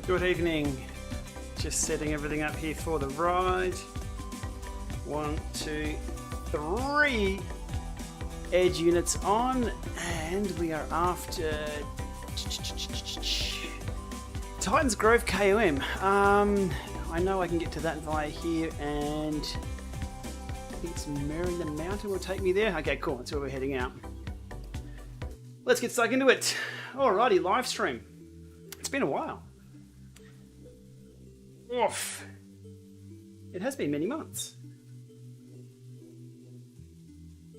Good evening. Just setting everything up here for the ride. 1, 2, 3 edge units on, and we are after Titans Grove KOM. I know I can get to that via here, and I think it's Meriden Mountain will take me there. Okay, cool. That's where we're heading out. Let's get stuck into it. Alrighty, live stream. It's been a while. Oof. It has been many months.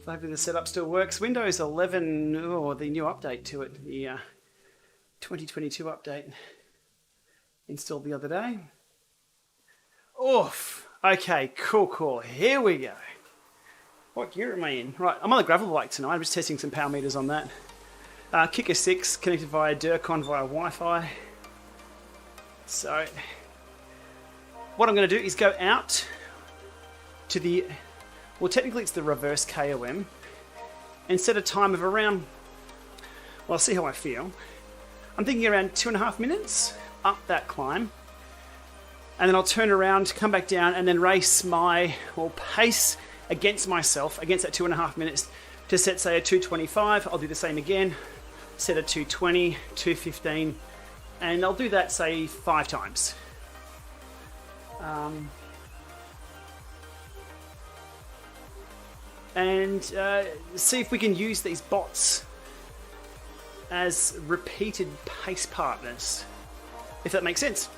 So hopefully the setup still works. Windows 11, the new update to it, the 2022 update, installed the other day. Oof. Okay, cool. Here we go. What gear am I in? Right, I'm on the gravel bike tonight. I'm just testing some power meters on that. Kicker 6 connected via Durcon via Wi-Fi. So what I'm going to do is go out to the, well, technically it's the reverse KOM, and set a time of around, well, I'll see how I feel. I'm thinking around 2.5 minutes up that climb, and then I'll turn around, come back down, and then race my, or pace against myself, against that 2.5 minutes, to set, say, a 2:25. I'll do the same again, set a 2:20, 2:15, and I'll do that, say, 5 times. And see if we can use these bots as repeated pace partners, if that makes sense.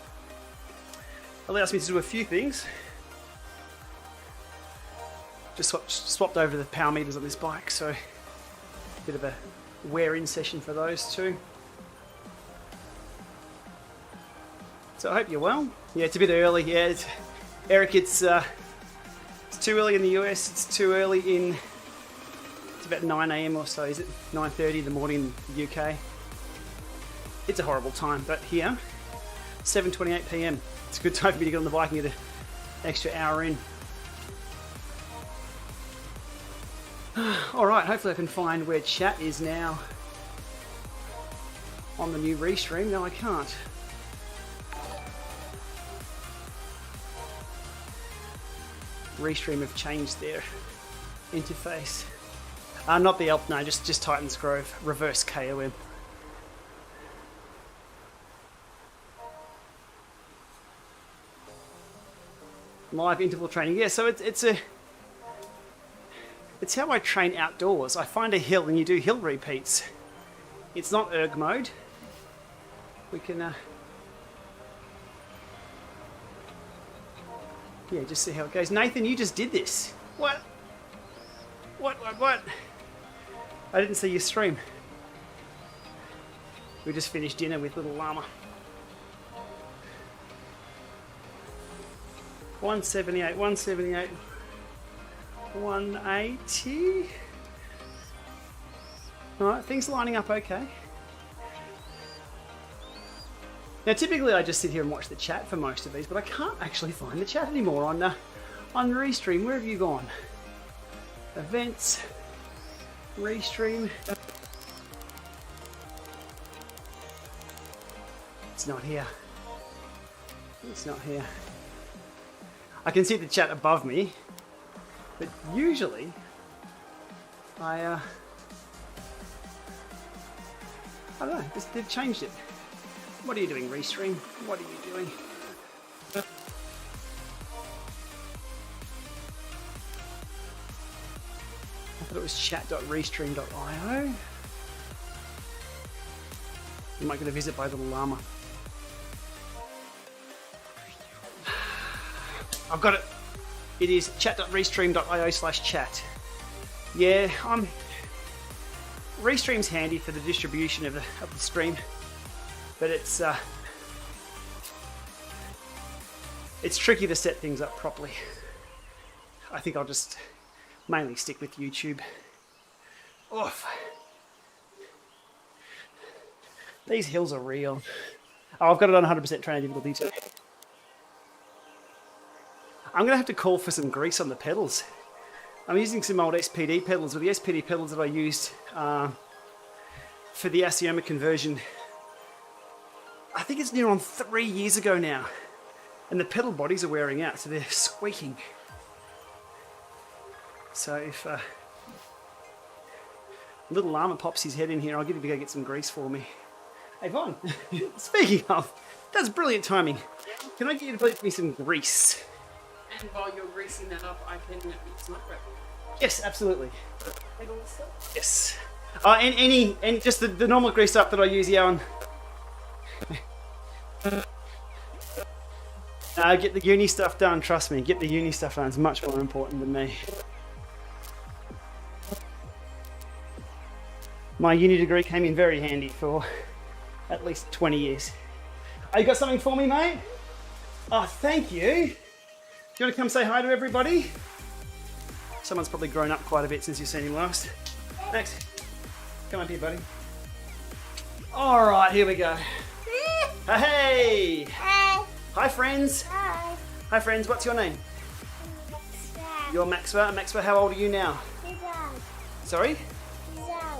Allows me to do a few things. Just swapped over the power meters on this bike, so a bit of a wear-in session for those two. So I hope you're well. Yeah, it's a bit early. Yeah, Eric, it's too early in the US. It's too early in. It's about 9 AM or so. Is it 9:30 in the morning in the UK? It's a horrible time, but here, 7:28 PM. It's a good time for me to get on the bike and get an extra hour in. All right. Hopefully, I can find where chat is now on the new restream. No, I can't. Restream have changed their interface. Not the Alp, no, just Titans Grove, reverse KOM. Live interval training, yeah. So it's how I train outdoors. I find a hill and you do hill repeats. It's not erg mode. We can. Yeah, just see how it goes. Nathan, you just did this. What? What? I didn't see your stream. We just finished dinner with little Lama. 178, 180. Alright, things lining up okay. Now, typically I just sit here and watch the chat for most of these, but I can't actually find the chat anymore on Restream. Where have you gone? Events, Restream. It's not here. It's not here. I can see the chat above me, but usually I don't know, they've changed it. What are you doing, Restream? What are you doing? I thought it was chat.restream.io. You might get a visit by the Lama. I've got it. It is chat.restream.io/chat. Yeah, Restream's handy for the distribution of the stream. But it's tricky to set things up properly. I think I'll just mainly stick with YouTube. Oof. These hills are real. Oh, I've got it on 100% trainer difficulty too. I'm going to have to call for some grease on the pedals. I'm using some old SPD pedals, but the SPD pedals that I used for the Asioma conversion I think it's near on 3 years ago now. And the pedal bodies are wearing out, so they're squeaking. So if little Lama pops his head in here, I'll get him to go get some grease for me. Hey Vaughn, speaking of, that's brilliant timing. Can I get you to please give me some grease? And while you're greasing that up, I can eat some bread. Yes, absolutely. Yes. And any just the normal grease up that I use here on. Get the uni stuff done, trust me, get the uni stuff done. It's much more important than me. My uni degree came in very handy for at least 20 years. Oh, you got something for me, mate? Oh, thank you. Do you want to come say hi to everybody? Someone's probably grown up quite a bit since you've seen him last. Max, come up here, buddy. All right, here we go. Hey! Hi. Hi, friends. Hi. Hi, friends. What's your name? Maxwell. You're Maxwell. Maxwell, how old are you now? Sorry?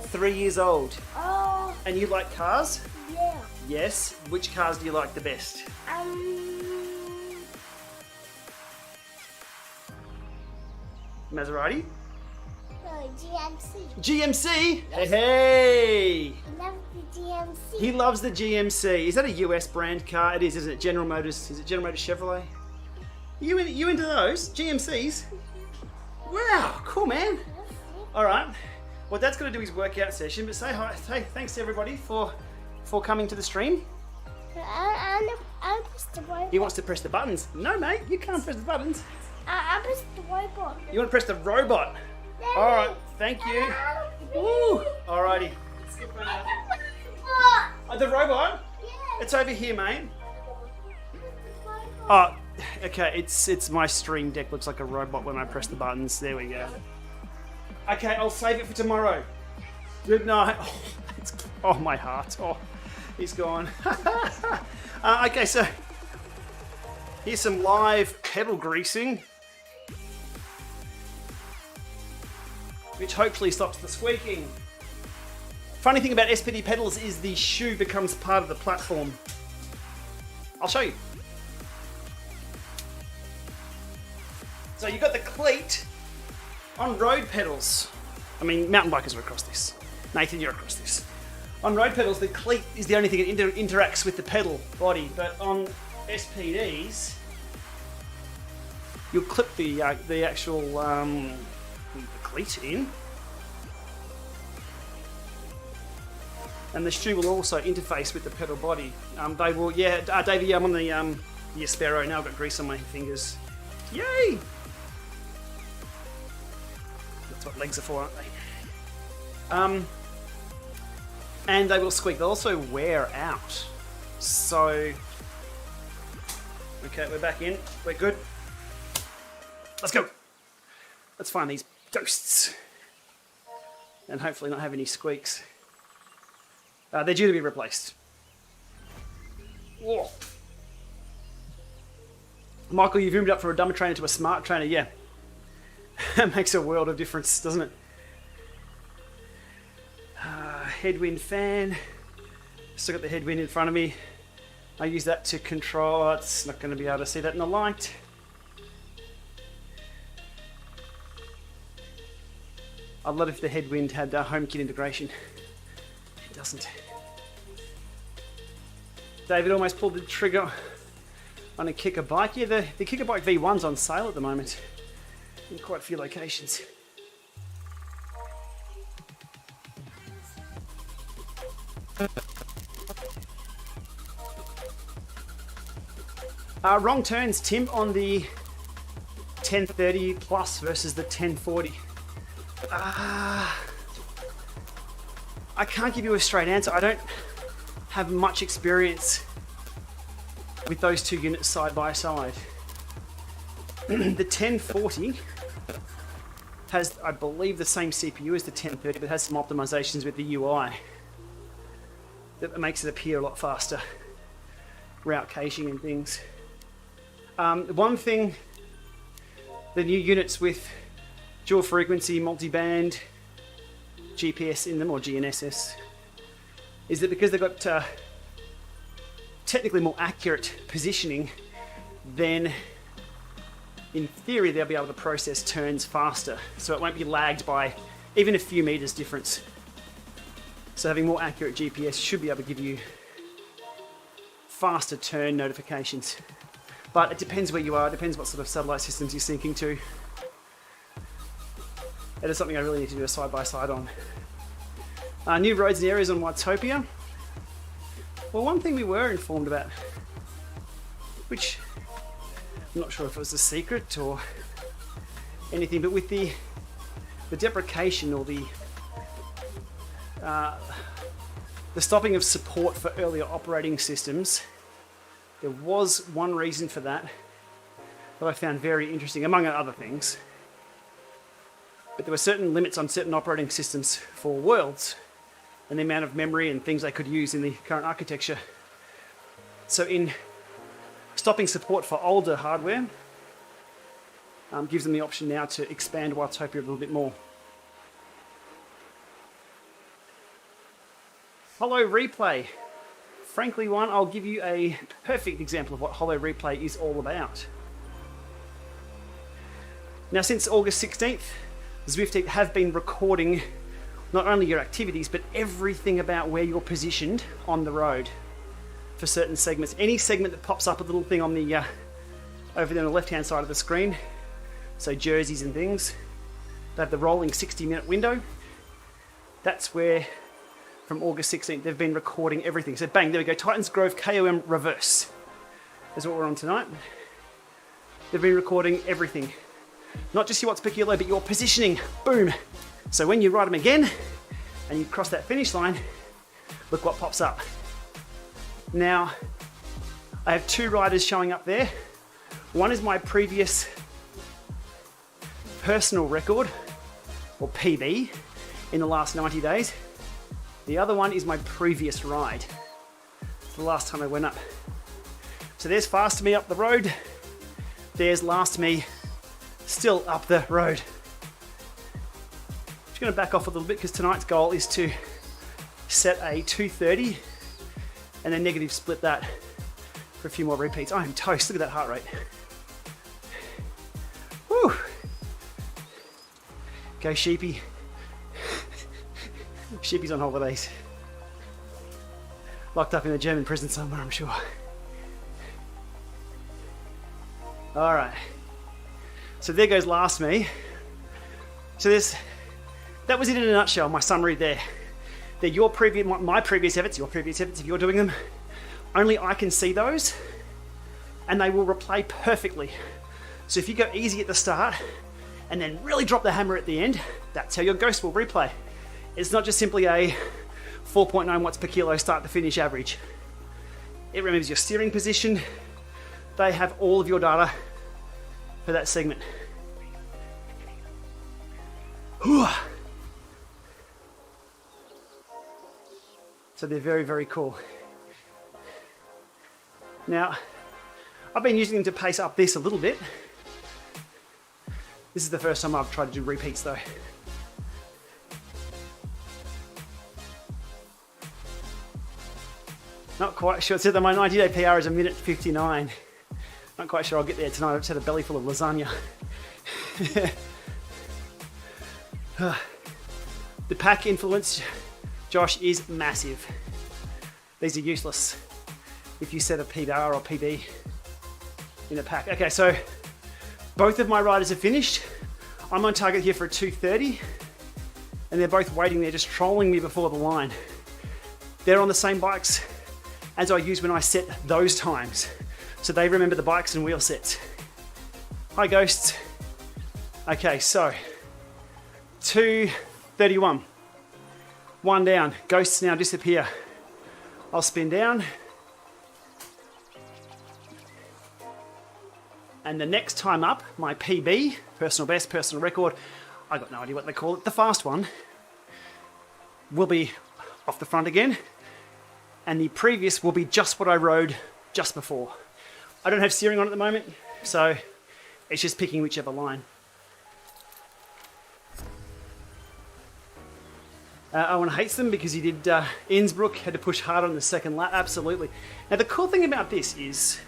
3 years old. Oh, And you like cars? yeah. Yes. Which cars do you like the best? Maserati? No, GMC. GMC? Hey, hey! I love the GMC. He loves the GMC. Is that a US brand car? It is, isn't it? General Motors. Is it General Motors Chevrolet? You into those? GMCs? Wow, cool, man. All right. Well, Dad's going to do his workout session, but say hi. Hey, thanks to everybody for coming to the stream. I press the robot. He wants to press the buttons. No, mate, you can't press the buttons. I press the robot. You want to press the robot? All right, thank you. Woo! Alrighty. The robot? It's over here, mate. Oh, okay. It's my stream deck looks like a robot when I press the buttons. There we go. Okay, I'll save it for tomorrow. Good night. Oh, my heart. Oh, he's gone. Okay, so here's some live pedal greasing, which hopefully stops the squeaking. Funny thing about SPD pedals is the shoe becomes part of the platform. I'll show you. So you've got the cleat on road pedals. I mean, mountain bikers are across this. Nathan, you're across this. On road pedals, the cleat is the only thing that interacts with the pedal body, but on SPDs, you'll clip the actual the cleat in, and the shoe will also interface with the pedal body. They will, yeah. Davey, I'm on the Sparrow now. I've got grease on my fingers. Yay! That's what legs are for, aren't they? And they will squeak. They'll also wear out. So, okay, we're back in. We're good. Let's go. Let's find these ghosts. And hopefully not have any squeaks. They're due to be replaced. Whoa. Michael, you've moved up from a dumb trainer to a smart trainer. Yeah. That makes a world of difference, doesn't it? Headwind fan. Still got the headwind in front of me. I use that to control. Oh, it's not going to be able to see that in the light. I'd love if the headwind had HomeKit integration. It doesn't. David almost pulled the trigger on a Kicker bike. Yeah, the Kicker bike V1's on sale at the moment in quite a few locations. Wrong turns, Tim, on the 1030 plus versus the 1040. I can't give you a straight answer. I don't have much experience with those two units side by side. The 1040 has, I believe, the same CPU as the 1030, but has some optimizations with the UI that makes it appear a lot faster. Route caching and things. One thing, the new units with dual frequency, multi-band, GPS in them, or GNSS, is that because they've got technically more accurate positioning, then in theory they'll be able to process turns faster, so it won't be lagged by even a few meters difference. So having more accurate GPS should be able to give you faster turn notifications. But it depends where you are, it depends what sort of satellite systems you're syncing to. That is something I really need to do a side-by-side on. New roads and areas on Watopia. Well, one thing we were informed about, which I'm not sure if it was a secret or anything, but with the deprecation or the stopping of support for earlier operating systems, there was one reason for that I found very interesting, among other things. But there were certain limits on certain operating systems for worlds and the amount of memory and things they could use in the current architecture. So in stopping support for older hardware, gives them the option now to expand Watopia a little bit more. HoloReplay. Frankly, I'll give you a perfect example of what HoloReplay is all about. Now, since August 16th, Zwift have been recording not only your activities, but everything about where you're positioned on the road for certain segments. Any segment that pops up a little thing on the over there on the left-hand side of the screen, so jerseys and things, they have the rolling 60-minute window. That's where, from August 16th, they've been recording everything. So bang, there we go, Titans Grove KOM reverse. That's what we're on tonight. They've been recording everything. Not just your watts per kilo, but your positioning. Boom. So when you ride them again, and you cross that finish line, look what pops up. Now, I have two riders showing up there. One is my previous personal record, or PB, in the last 90 days. The other one is my previous ride. It's the last time I went up. So there's fast me up the road. There's last me still up the road. I'm just going to back off a little bit because tonight's goal is to set a 230 and then negative split that for a few more repeats. I am toast. Look at that heart rate. Woo! Go Sheepy. Sheepy's on holidays. Locked up in a German prison somewhere, I'm sure. All right. So there goes last me. So that was it in a nutshell, my summary there. They're my previous efforts, your previous efforts if you're doing them. Only I can see those, and they will replay perfectly. So if you go easy at the start, and then really drop the hammer at the end, that's how your ghost will replay. It's not just simply a 4.9 watts per kilo start to finish average. It remembers your steering position. They have all of your data for that segment. So they're very, very cool. Now, I've been using them to pace up this a little bit. This is the first time I've tried to do repeats though. Not quite sure. It said that my 90-day PR is 1:59. Not quite sure I'll get there tonight. I've just had a belly full of lasagna. The pack influence, Josh, is massive. These are useless if you set a PR or PB in a pack. Okay, so both of my riders are finished. I'm on target here for a 230, and they're both waiting there just trolling me before the line. They're on the same bikes as I use when I set those times, so they remember the bikes and wheel sets. Hi ghosts. Okay, so 231. One down. Ghosts now disappear. I'll spin down. And the next time up, my PB, personal best, personal record, I got no idea what they call it, the fast one, will be off the front again. And the previous will be just what I rode just before. I don't have steering on at the moment, so it's just picking whichever line. Owen hates them because he did Innsbruck, had to push harder on the second lap, absolutely. Now the cool thing about this is,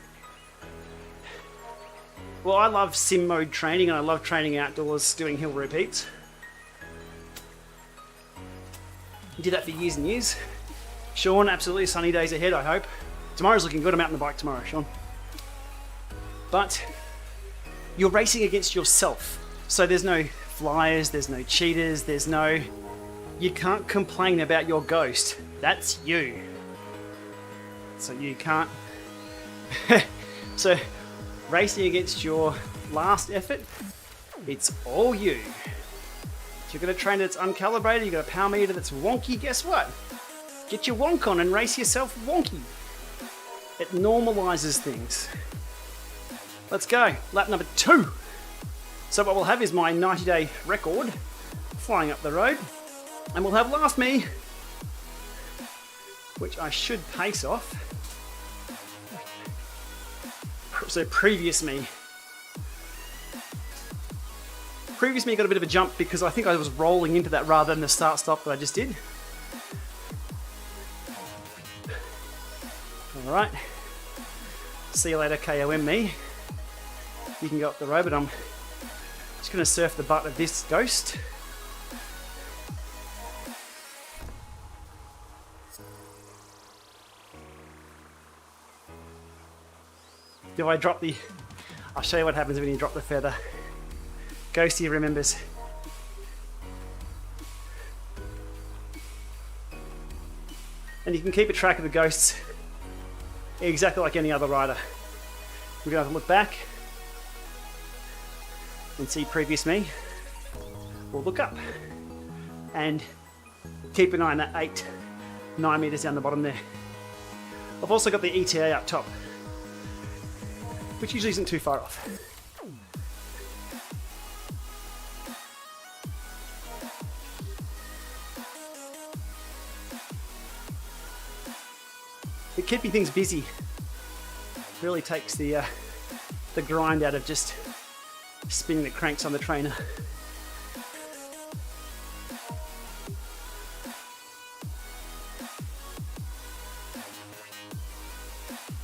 well, I love sim mode training and I love training outdoors doing hill repeats. I did that for years and years. Sean, absolutely sunny days ahead, I hope. Tomorrow's looking good, I'm out on the bike tomorrow, Sean. But you're racing against yourself. So there's no flyers, there's no cheaters, there's no... You can't complain about your ghost. That's you. So you can't... So, racing against your last effort, it's all you. If you're going to train that's uncalibrated, you've got a power meter that's wonky, guess what? Get your wonk on and race yourself wonky. It normalizes things. Let's go. Lap number 2. So what we'll have is my 90-day record flying up the road. And we'll have last me, which I should pace off. So previous me. Previous me got a bit of a jump because I think I was rolling into that rather than the start-stop that I just did. Alright. See you later, KOM me. You can go up the road, but I'm just going to surf the butt of this ghost. Do I drop the... I'll show you what happens when you drop the feather. Ghosty remembers. And you can keep a track of the ghosts exactly like any other rider. We're going to have to look back and see previous me. We'll look up and keep an eye on that 8-9 meters down the bottom there. I've also got the ETA up top, which usually isn't too far off. But keeping things busy really takes the grind out of just spinning the cranks on the trainer.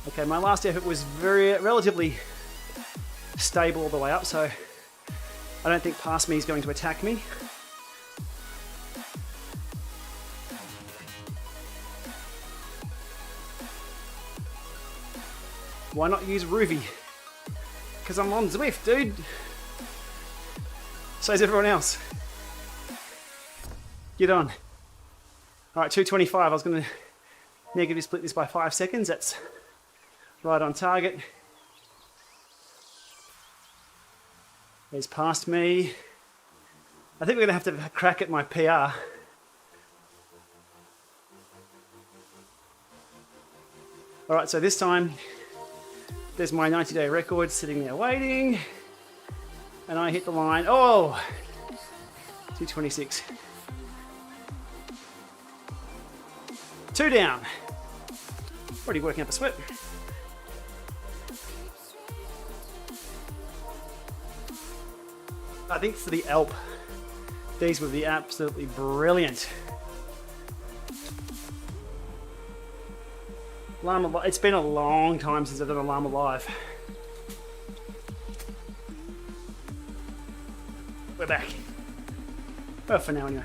Okay, my last effort was relatively stable all the way up, so I don't think past me is going to attack me. Why not use Ruby? Because I'm on Zwift, dude. So is everyone else. Get on. Alright, 2:25. I was going to negative split this by 5 seconds. That's right on target. There's past me. I think we're going to have to crack at my PR. Alright, so this time there's my 90-day record sitting there waiting. And I hit the line. Oh! 2:26. 2 down. Already working up a sweat. I think for the Alp, these would be absolutely brilliant. Lama, it's been a long time since I've done a Lama live. We're back. Well, for now anyway.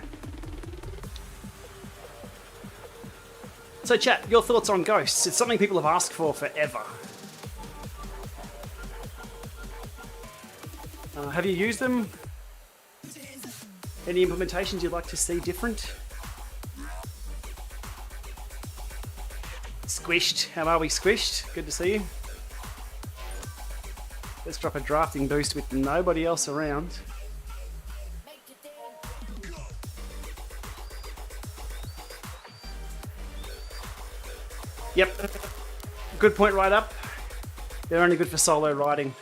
So chat, your thoughts on ghosts. It's something people have asked for forever. Have you used them? Any implementations you'd like to see different? Squished. How are we, Squished? Good to see you. Let's drop a drafting boost with nobody else around. Yep. Good point right up. They're only good for solo riding.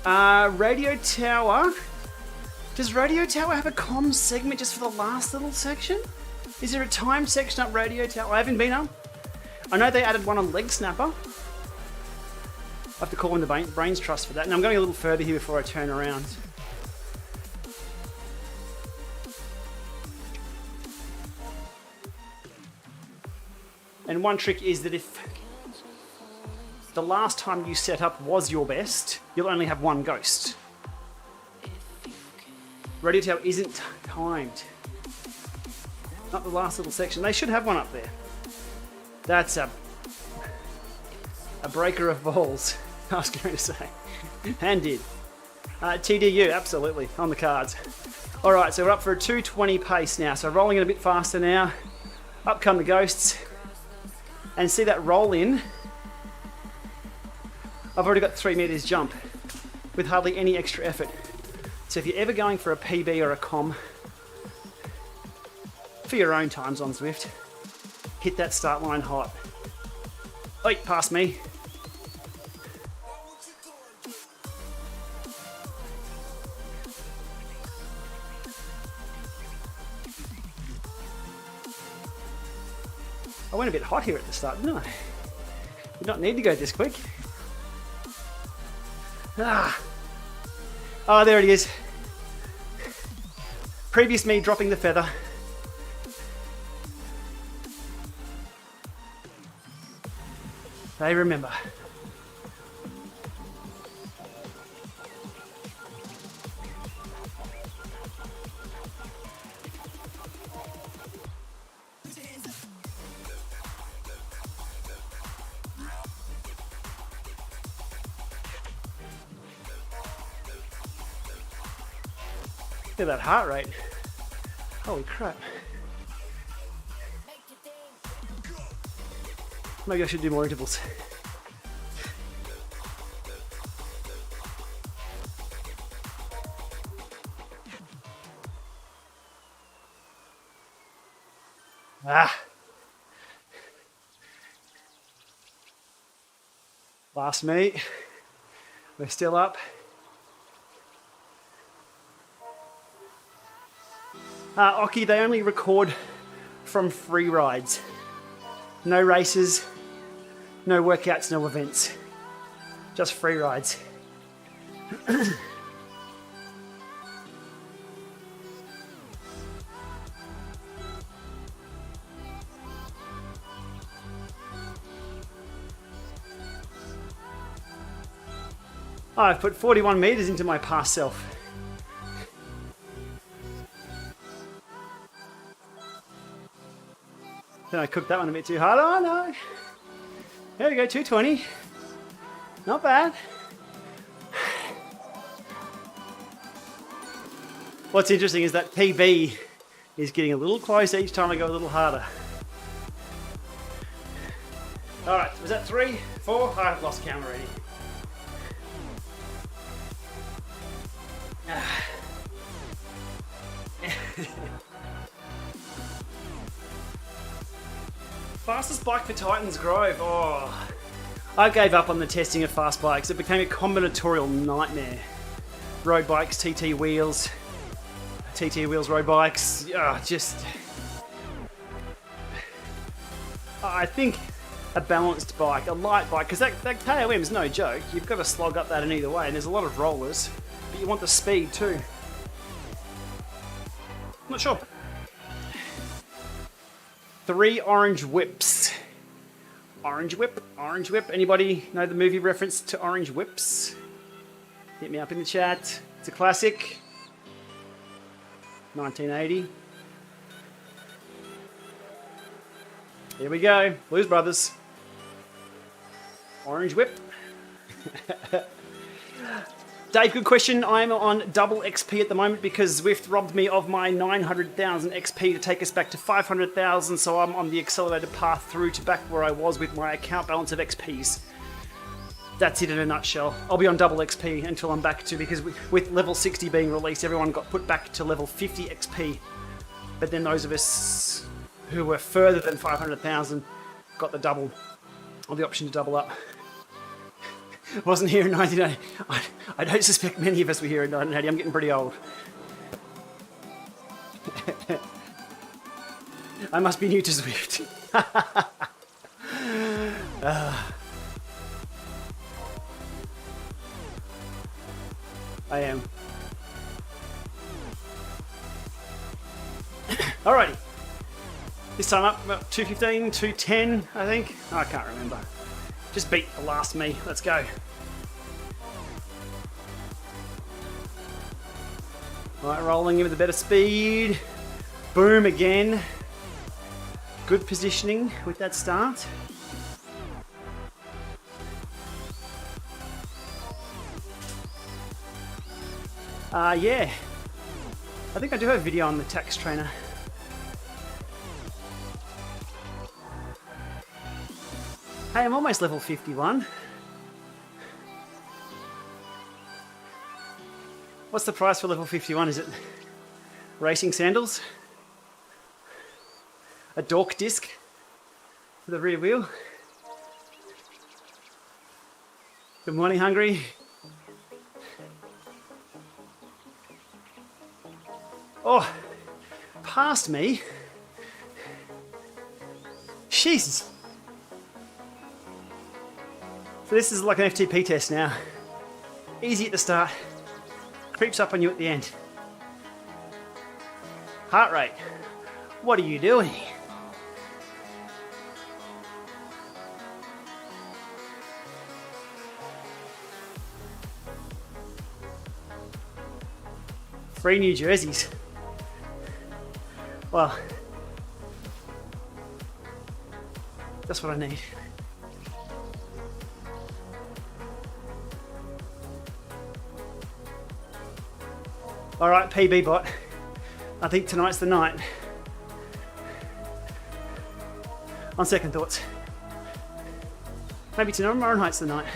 Radio Tower. Does Radio Tower have a KOM segment just for the last little section? Is there a time section up Radio Tower? I haven't been up. I know they added one on Leg Snapper. I have to call in the Brains Trust for that. And I'm going a little further here before I turn around. And one trick is that if the last time you set up was your best, you'll only have one ghost. Radio tower isn't timed. Not the last little section. They should have one up there. That's a breaker of balls, I was going to say. And did. TDU, absolutely, on the cards. Alright, so we're up for a 220 pace now. So rolling it a bit faster now. Up come the ghosts. And see that roll in. I've already got 3 meters jump with hardly any extra effort. So if you're ever going for a PB or a KOM, for your own times on Zwift, hit that start line hot. Oi, past me. I went a bit hot here at the start, didn't I? Did not need to go this quick. Ah. Oh, there it is. Previous me dropping the feather. They remember. Look at that heart rate. Holy crap. Maybe I should do more intervals. Last meet. We're still up. Oki, they only record from free rides. No races, no workouts, no events. Just free rides. I've put 41 meters into my past self. Then I cooked that one a bit too hard. Oh no! There we go, 220. Not bad. What's interesting is that PB is getting a little closer each time I go a little harder. Alright, was that 3, 4? I've lost count already. Fastest bike for Titans Grove. Oh, I gave up on the testing of fast bikes. It became a combinatorial nightmare. Road bikes, TT wheels, road bikes. Just. I think a balanced bike, a light bike, because that KOM is no joke. You've got to slog up that in either way, and there's a lot of rollers, but you want the speed too. I'm not sure. 3 orange whips. Orange whip, orange whip. Anybody know the movie reference to orange whips? Hit me up in the chat. It's a classic. 1980. Here we go. Blues Brothers. Orange whip. Dave, good question. I'm on double XP at the moment because Zwift robbed me of my 900,000 XP to take us back to 500,000, so I'm on the accelerated path through to back where I was with my account balance of XPs. That's it in a nutshell. I'll be on double XP until I'm back to, because with level 60 being released, everyone got put back to level 50 XP. But then those of us who were further than 500,000 got the double, or the option to double up. Wasn't here in 1980. I don't suspect many of us were here in 1980. I'm getting pretty old. I must be new to Zwift. I am. Alrighty. This time up about 215, 210, I think. I can't remember. Just beat the last me. Let's go. Right, rolling in with a better speed. Boom again. Good positioning with that start. Yeah. I think I do have a video on the tax trainer. Hey, I'm almost level 51. What's the price for level 51? Is it racing sandals? A dork disc for the rear wheel? Good morning, Hungry. Oh, past me. Jesus. So this is like an FTP test now. Easy at the start, creeps up on you at the end. Heart rate. What are you doing? Free New Jerseys. Well, that's what I need. Alright, PB bot. I think tonight's the night. On second thoughts. Maybe tomorrow night's the night.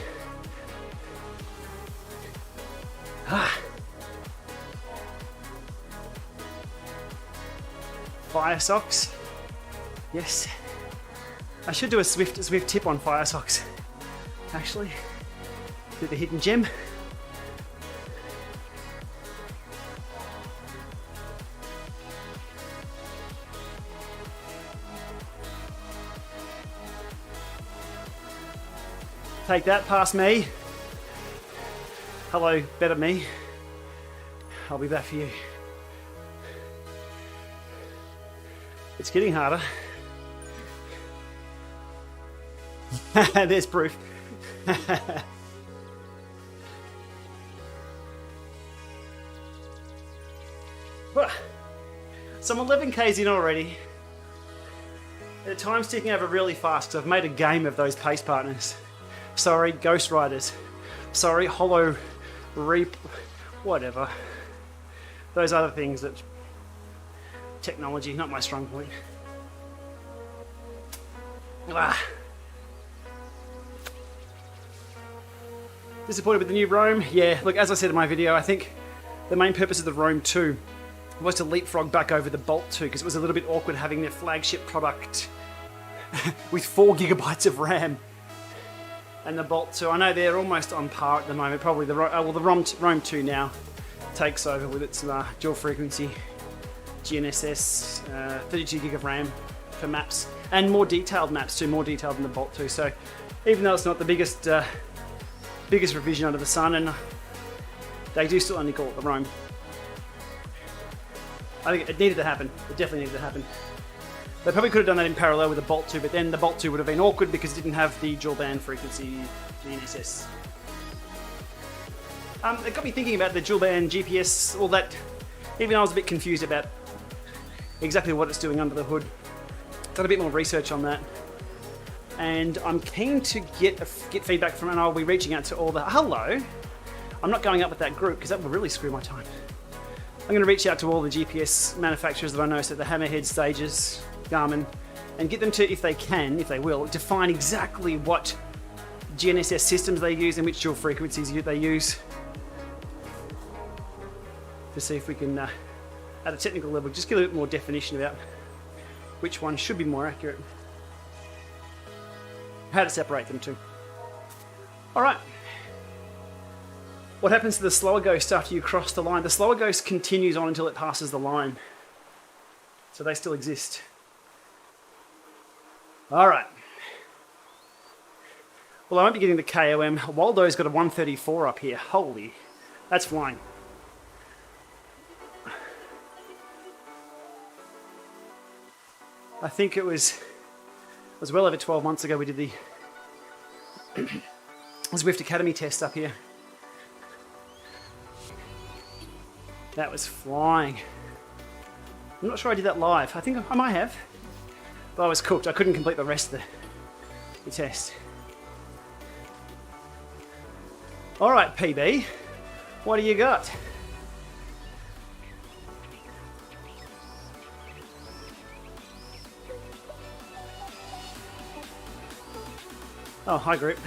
Fire socks. Yes. I should do a Zwift tip on fire socks. Actually. Do the hidden gem. Take that past me. Hello, better me. I'll be back for you. It's getting harder. There's proof. So I'm 11 k's in already. The time's ticking over really fast because I've made a game of those pace partners. Sorry, Ghost Riders. Sorry, HoloReplay. Whatever. Those other things that... Technology, not my strong point. Disappointed with the new Roam? Yeah, look, as I said in my video, I think the main purpose of the Roam 2 was to leapfrog back over the Bolt 2 because it was a little bit awkward having their flagship product with 4 gigabytes of RAM. And the Bolt 2, I know they're almost on par at the moment. Probably the Roam 2 now takes over with its dual frequency GNSS, 32 gig of RAM for maps, and more detailed maps too, more detailed than the Bolt 2. So even though it's not the biggest revision under the sun, and they do still only call it the Roam. I think it needed to happen. It definitely needed to happen. They probably could have done that in parallel with the Bolt 2, but then the Bolt 2 would have been awkward because it didn't have the dual band frequency GNSS. It got me thinking about the dual band GPS, all that. Even I was a bit confused about exactly what it's doing under the hood. Done a bit more research on that. And I'm keen to get feedback from, and I'll be reaching out to all the... Hello! I'm not going up with that group because that will really screw my time. I'm going to reach out to all the GPS manufacturers that I know, so the Hammerhead, Stages, Garmin, and get them to, if they can, if they will, define exactly what GNSS systems they use and which dual frequencies they use. To see if we can, at a technical level, just get a bit more definition about which one should be more accurate. How to separate them too. Alright. What happens to the slower ghost after you cross the line? The slower ghost continues on until it passes the line. So they still exist. Alright. Well, I won't be getting the KOM. Waldo's got a 134 up here. Holy. That's flying. I think it was well over 12 months ago we did the Zwift Academy test up here. That was flying. I'm not sure I did that live. I think I might have. But I was cooked. I couldn't complete the rest of the test. All right, PB. What do you got? Oh, hi group.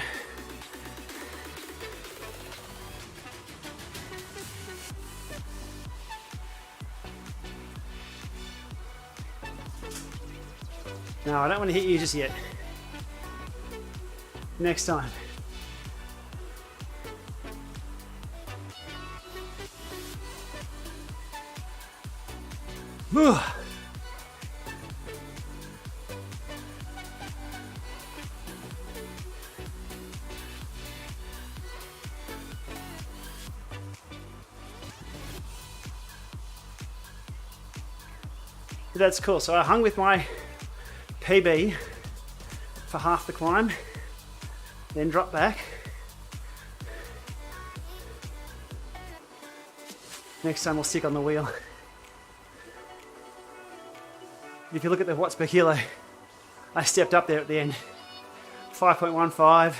No, I don't want to hit you just yet. Next time. Whew. That's cool. So I hung with my PB for half the climb, then dropped back. Next time we'll stick on the wheel. If you look at the watts per kilo, I stepped up there at the end. 5.15.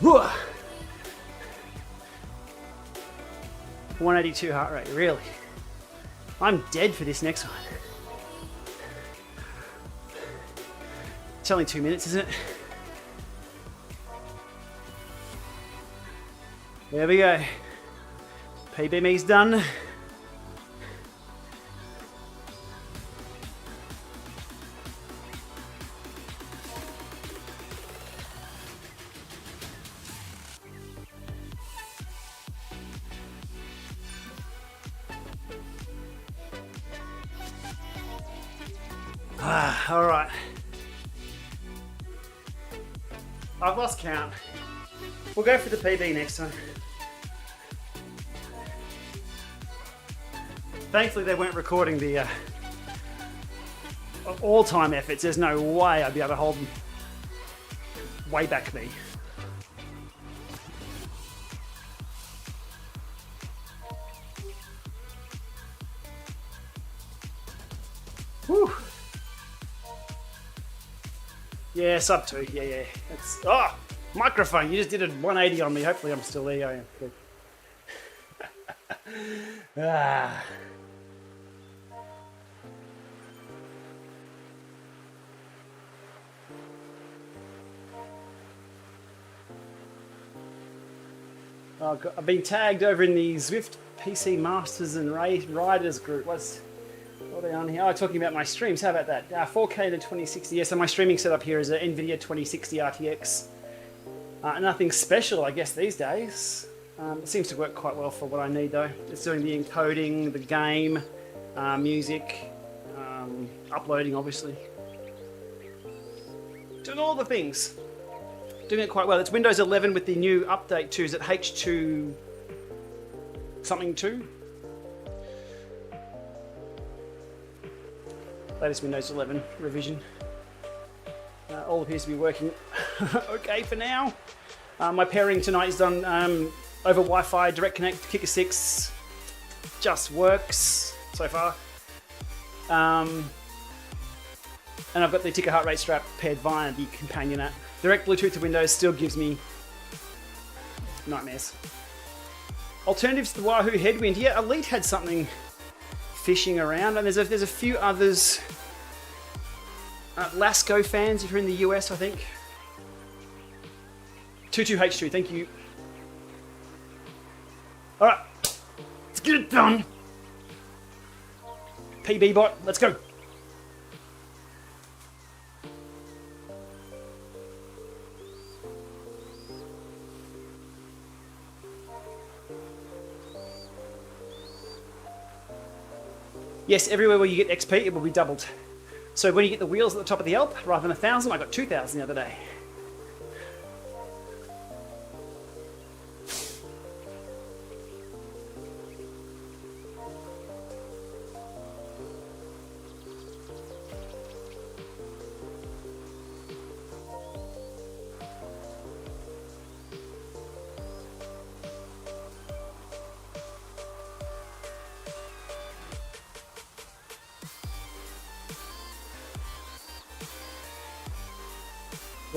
Whew. 182 heart rate, really? I'm dead for this next one. It's only 2 minutes, isn't it? There we go. PB me's done. All right. I've lost count. We'll go for the PB next time. Thankfully, they weren't recording the all-time efforts. There's no way I'd be able to hold them way back me. Whew. Yeah, sub 2. Yeah. That's, oh, microphone. You just did a 180 on me. Hopefully I'm still there. I am. Good. Ah. Oh, God. I've been tagged over in the Zwift PC Masters and Riders group. What are they on here? Oh, talking about my streams. How about that? 4K to 2060. Yeah, so my streaming setup here is an NVIDIA 2060 RTX. Nothing special, I guess, these days. It seems to work quite well for what I need, though. It's doing the encoding, the game, music, uploading, obviously. Doing all the things. Doing it quite well. It's Windows 11 with the new update too. Is it H2 something 2? Latest Windows 11 revision. All appears to be working okay for now. My pairing tonight is done over Wi-Fi, Direct Connect, Kicker 6. Just works so far. And I've got the ticker heart rate strap paired via the companion app. Direct Bluetooth to Windows still gives me nightmares. Alternatives to the Wahoo Headwind. Yeah, Elite had something fishing around, and there's a few others. Lasco fans, if you're in the US, I think. 22H2, thank you. All right, let's get it done. PB bot, let's go. Yes, everywhere where you get XP, it will be doubled. So when you get the wheels at the top of the Alp, rather than 1,000, I got 2,000 the other day.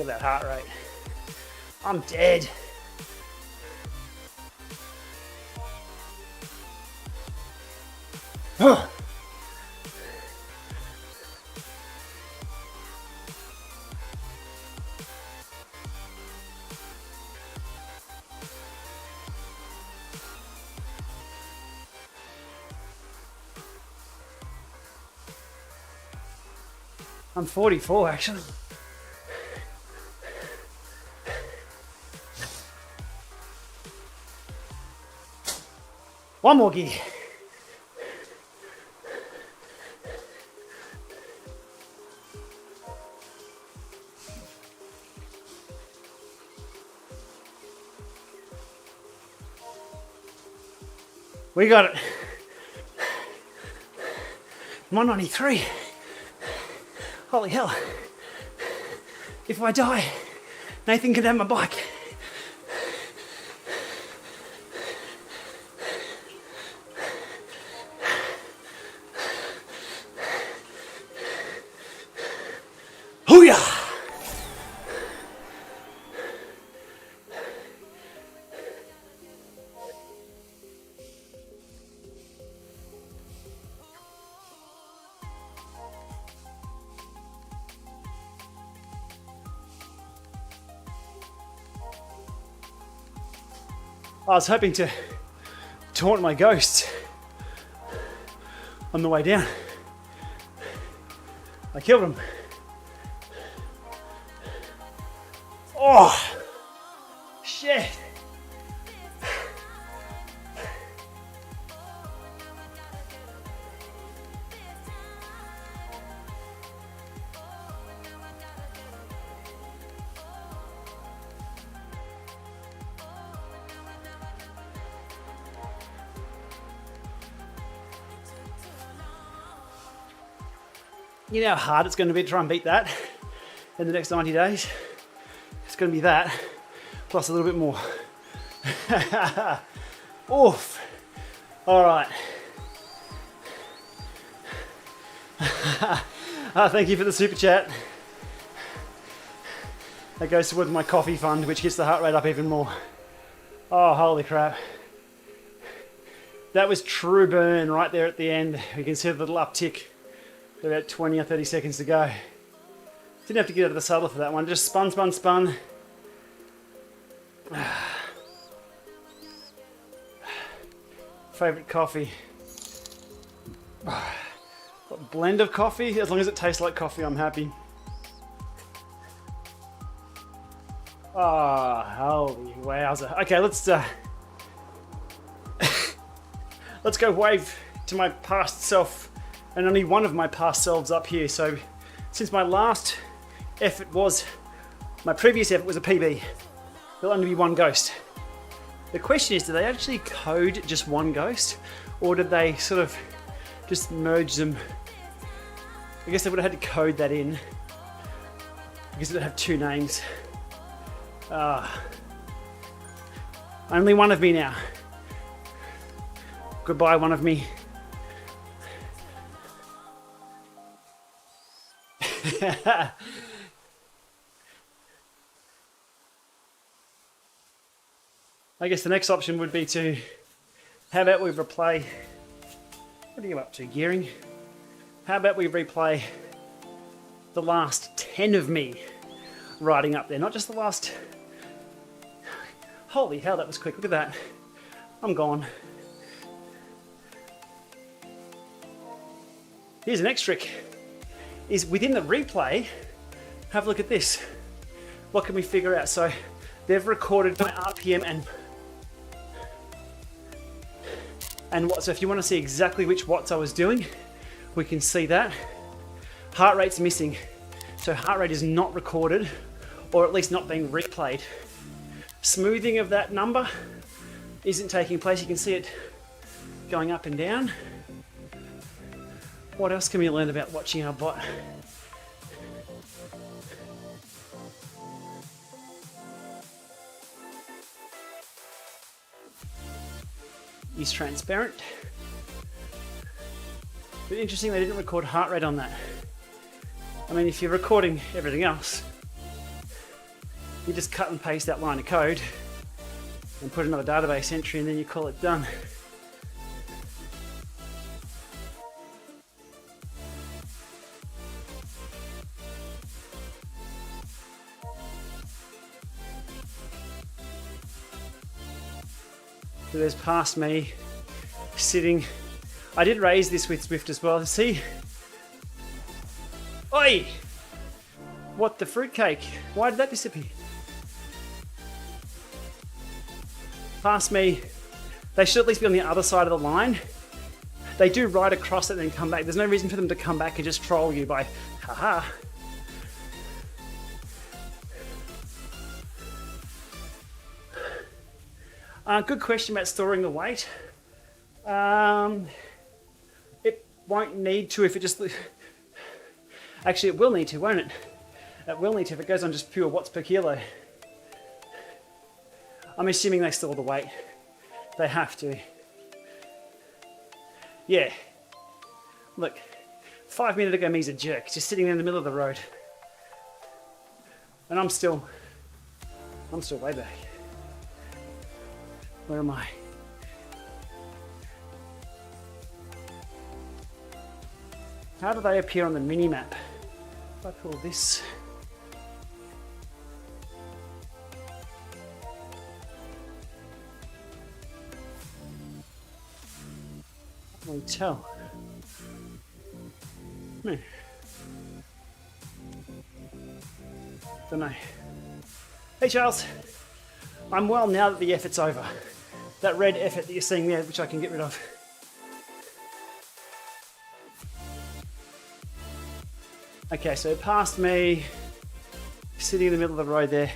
Look at that heart rate. I'm dead. I'm 44 actually. One more gear. We got it. 193. Holy hell. If I die, Nathan can have my bike. Hoo-yah! I was hoping to taunt my ghosts on the way down. I killed him. Oh, shit. You know how hard it's going to be to try and beat that in the next 90 days? It's going to be that, plus a little bit more. Oof. All right. Thank you for the super chat. That goes towards my coffee fund, which gets the heart rate up even more. Oh, holy crap. That was true burn right there at the end. You can see the little uptick. About 20 or 30 seconds to go. Didn't have to get out of the saddle for that one. Just spun. Favorite coffee. What blend of coffee? As long as it tastes like coffee, I'm happy. Ah, holy wowza. Okay, let's go wave to my past self. And only one of my past selves up here. So since my last effort was, my previous effort was a PB, there'll only be one ghost. The question is, do they actually code just one ghost? Or did they sort of just merge them? I guess they would have had to code that in because it would have two names. Only one of me now. Goodbye, one of me. I guess the next option would be to, how about we replay, what are you up to, gearing? How about we replay the last 10 of me riding up there, not just the last, holy hell, that was quick, look at that, I'm gone. Here's an next trick. Is within the replay, have a look at this. What can we figure out? So they've recorded my RPM and watts. So if you want to see exactly which watts I was doing, we can see that. Heart rate's missing. So heart rate is not recorded, or at least not being replayed. Smoothing of that number isn't taking place. You can see it going up and down. What else can we learn about watching our bot? Is transparent. But interesting, they didn't record heart rate on that. I mean, if you're recording everything else, You just cut and paste that line of code and put another database entry and then you call it done. So there's past me sitting. I did raise this with Zwift as well. See? Oi! What the fruitcake? Why did that disappear? Past me. They should at least be on the other side of the line. They do ride across it and then come back. There's no reason for them to come back and just troll you by haha. Good question about storing the weight. It won't need to if it just... Actually, it will need to, won't it? It will need to if it goes on just pure watts per kilo. I'm assuming they store the weight. They have to. Yeah. Look, 5 minutes ago me's a jerk, just sitting in the middle of the road. And I'm still way back. Where am I? How do they appear on the mini-map? If I pull this... Can't really tell. Don't know. Hey Charles! I'm well now that the effort's over. That red effort that you're seeing there, which I can get rid of. Okay, so past me, sitting in the middle of the road there,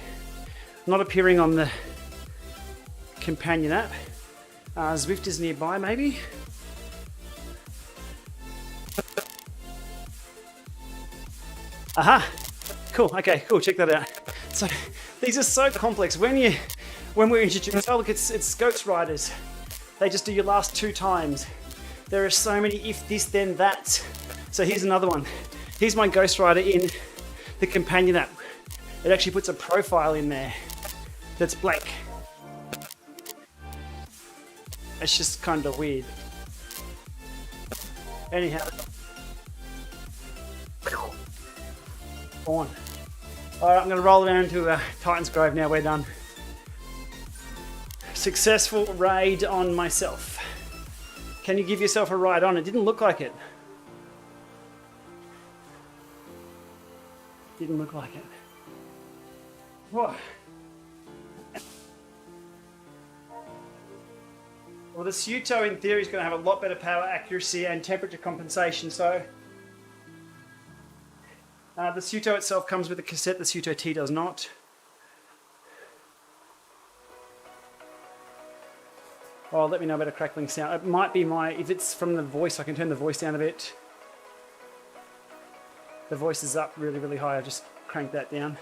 not appearing on the companion app. Zwift is nearby, maybe. Aha! Cool. Okay, cool. Check that out. So these are so complex. When we're introduced, oh look, it's Ghost Riders. They just do your last 2 times. There are so many if this then that. So here's another one. Here's my Ghost Rider in the companion app. It actually puts a profile in there that's blank. It's just kind of weird. Anyhow. On. Alright, I'm going to roll around to Titan's Grove now. We're done. Successful raid on myself. Can you give yourself a ride on? It didn't look like it. Didn't look like it. Whoa. Well, the Suto in theory is going to have a lot better power accuracy and temperature compensation, so the Suto itself comes with a cassette, the Suto T does not. Oh, let me know about a crackling sound. It might be if it's from the voice, I can turn the voice down a bit. The voice is up really, really high. I just cranked that down.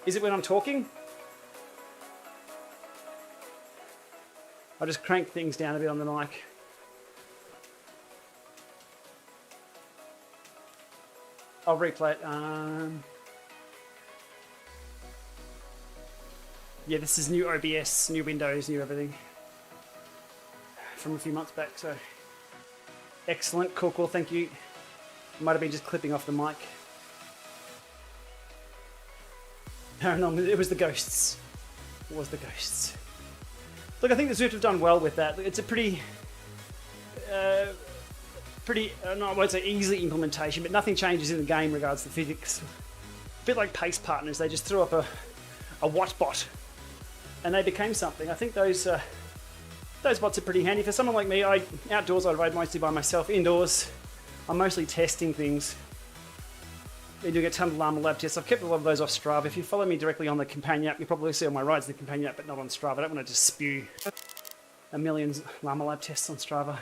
Is it when I'm talking? I just crank things down a bit on the mic. I'll replay it. Yeah, this is new OBS, new Windows, new everything. From a few months back, so. Excellent, cool, thank you. Might have been just clipping off the mic. Paranormal, it was the ghosts. It was the ghosts. Look, I think the Zwift have done well with that. It's a pretty, no, I won't say easy implementation, but nothing changes in the game in regards to physics. A bit like Pace Partners, they just threw up a watt bot and they became something. I think those bots are pretty handy. For someone like me, outdoors I ride mostly by myself. Indoors, I'm mostly testing things. Been doing a ton of Lama lab tests. I've kept a lot of those off Strava. If you follow me directly on the companion app, you'll probably see all my rides in the companion app, but not on Strava. I don't want to just spew a million Lama lab tests on Strava.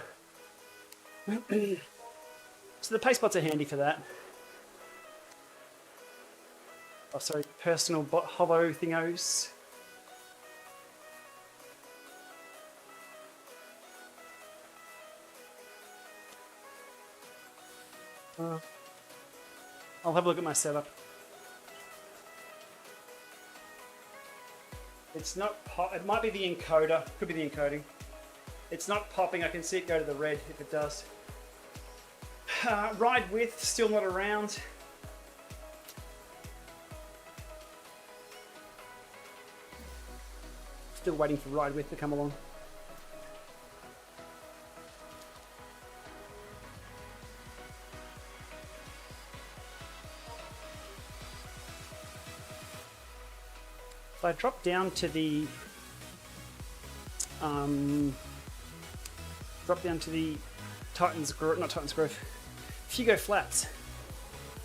So the pace bots are handy for that. Oh, sorry, personal bot holo thingos. I'll have a look at my setup. It's not pop. It might be the encoder. Could be the encoding. It's not popping. I can see it go to the red if it does. Ride width still not around. Still waiting for ride width to come along. If I drop down to the Titan's Growth, not Titan's Growth, Fugo Flats,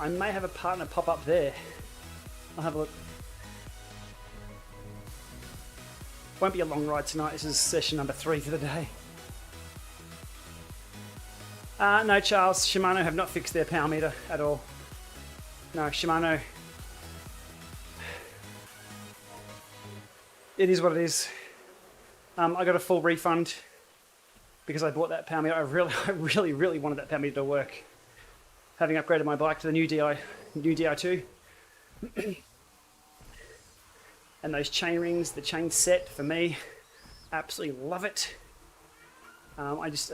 I may have a partner pop up there. I'll have a look. Won't be a long ride tonight. This is session number 3 for the day. No, Charles, Shimano have not fixed their power meter at all. No, Shimano. It is what it is. I got a full refund because I bought that power meter. I really wanted that power meter to work. Having upgraded my bike to the new Di2. And those chain rings, the chain set for me, absolutely love it. I just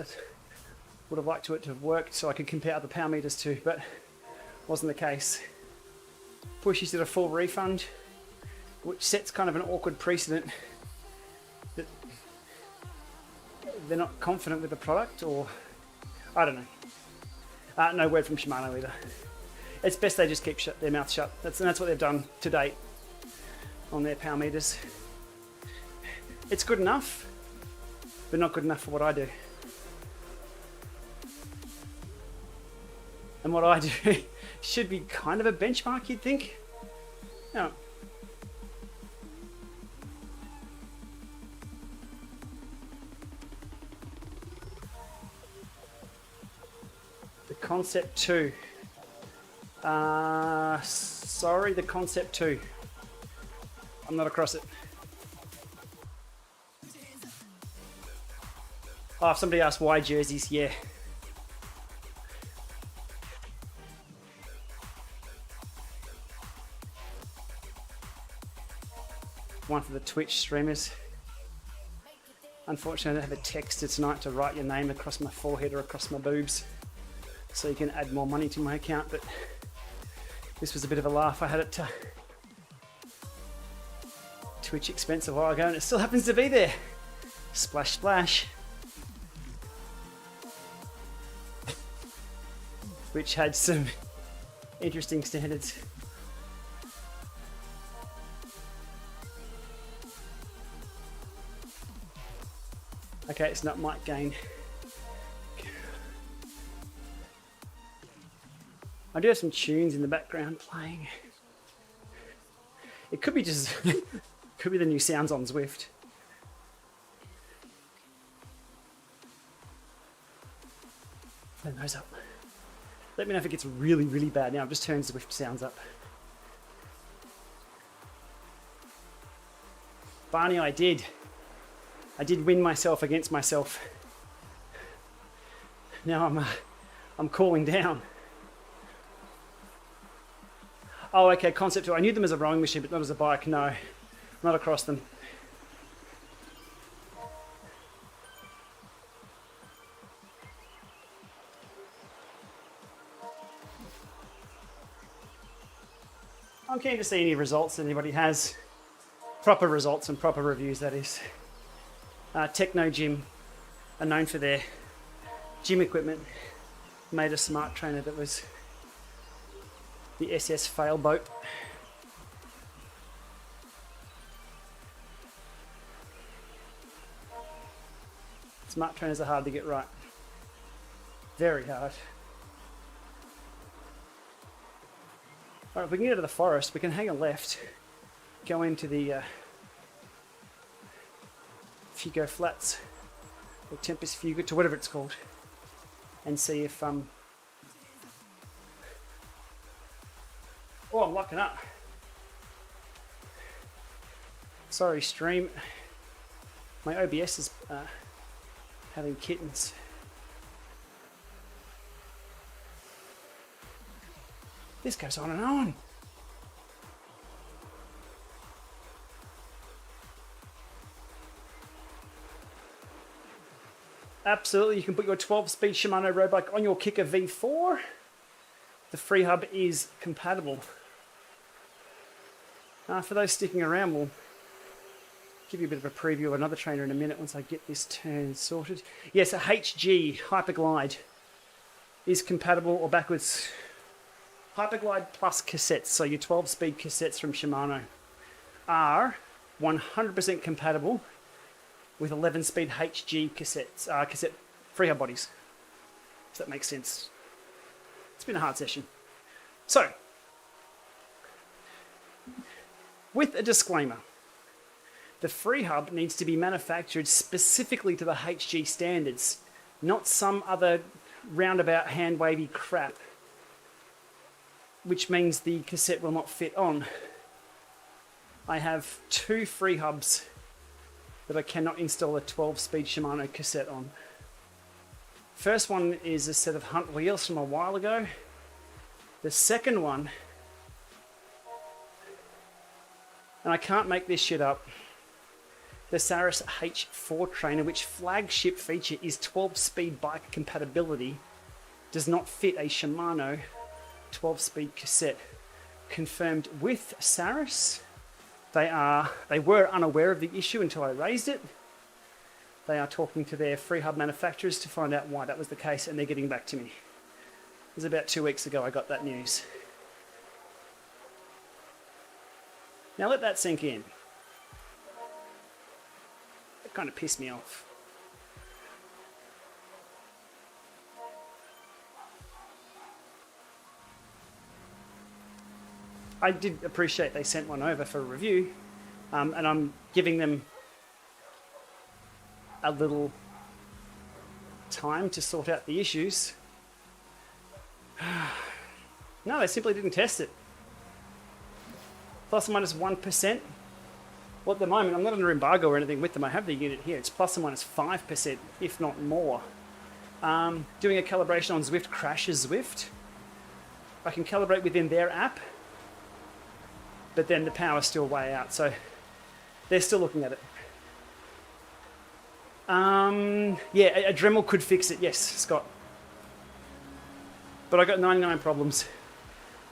would have liked it to have worked so I could compare other power meters too, but wasn't the case. Pushies did a full refund, which sets kind of an awkward precedent that they're not confident with the product, or I don't know. No word from Shimano either. It's best they just keep their mouth shut. That's what they've done to date on their power meters. It's good enough, but not good enough for what I do. And what I do should be kind of a benchmark, you'd think. No. The Concept 2. Sorry, the Concept 2. I'm not across it. Oh, if somebody asked why jerseys, yeah. One for the Twitch streamers. Unfortunately, I don't have a texter tonight to write your name across my forehead or across my boobs, so you can add more money to my account, but this was a bit of a laugh. I had it to Twitch expense a while ago and it still happens to be there. Splash splash. Which had some interesting standards. Okay, it's not mic gain. I do have some tunes in the background playing. It could be just could be the new sounds on Zwift. Turn those up. Let me know if it gets really, really bad now. I've just turned Zwift sounds up. Barney, I did win myself against myself. Now I'm cooling down. Oh, okay, Concept 2. I knew them as a rowing machine, but not as a bike. No, not across them. I'm keen to see any results that anybody has. Proper results and proper reviews, that is. Techno Gym are known for their gym equipment. Made a smart trainer that was the SS fail boat. Smart trainers are hard to get right. Very hard. Alright, if we can get to the forest, we can hang a left, go into the Fugo Flats, or Tempest Fugo, to whatever it's called, and see if oh, I'm locking up. Sorry, stream. My OBS is having kittens. This goes on and on. Absolutely, you can put your 12-speed Shimano road bike on your Kicker V4. The free hub is compatible. For those sticking around, we'll give you a bit of a preview of another trainer in a minute once I get this turn sorted. Yes, a HG Hyperglide is compatible or backwards. Hyperglide plus cassettes, so your 12-speed cassettes from Shimano, are 100% compatible with 11-speed HG cassettes, cassette freehub bodies. Does that make sense? It's been a hard session. So, with a disclaimer, the freehub needs to be manufactured specifically to the HG standards, not some other roundabout hand-wavy crap, which means the cassette will not fit on. I have 2 free hubs that I cannot install a 12-speed Shimano cassette on. First one is a set of Hunt wheels from a while ago. The second one, and I can't make this shit up, the Saris H4 trainer, which flagship feature is 12-speed bike compatibility, does not fit a Shimano 12-speed cassette. Confirmed with Saris. They were unaware of the issue until I raised it. They are talking to their free hub manufacturers to find out why that was the case, and they're getting back to me. It was about 2 weeks ago I got that news. Now let that sink in. That kind of pissed me off. I did appreciate they sent one over for a review, and I'm giving them a little time to sort out the issues. No, they simply didn't test it. Plus or minus 1%. Well, at the moment, I'm not under embargo or anything with them. I have the unit here. It's plus or minus 5%, if not more. Doing a calibration on Zwift crashes Zwift. I can calibrate within their app, but then the power's still way out, so they're still looking at it. Yeah, a Dremel could fix it, yes, Scott. But I got 99 problems,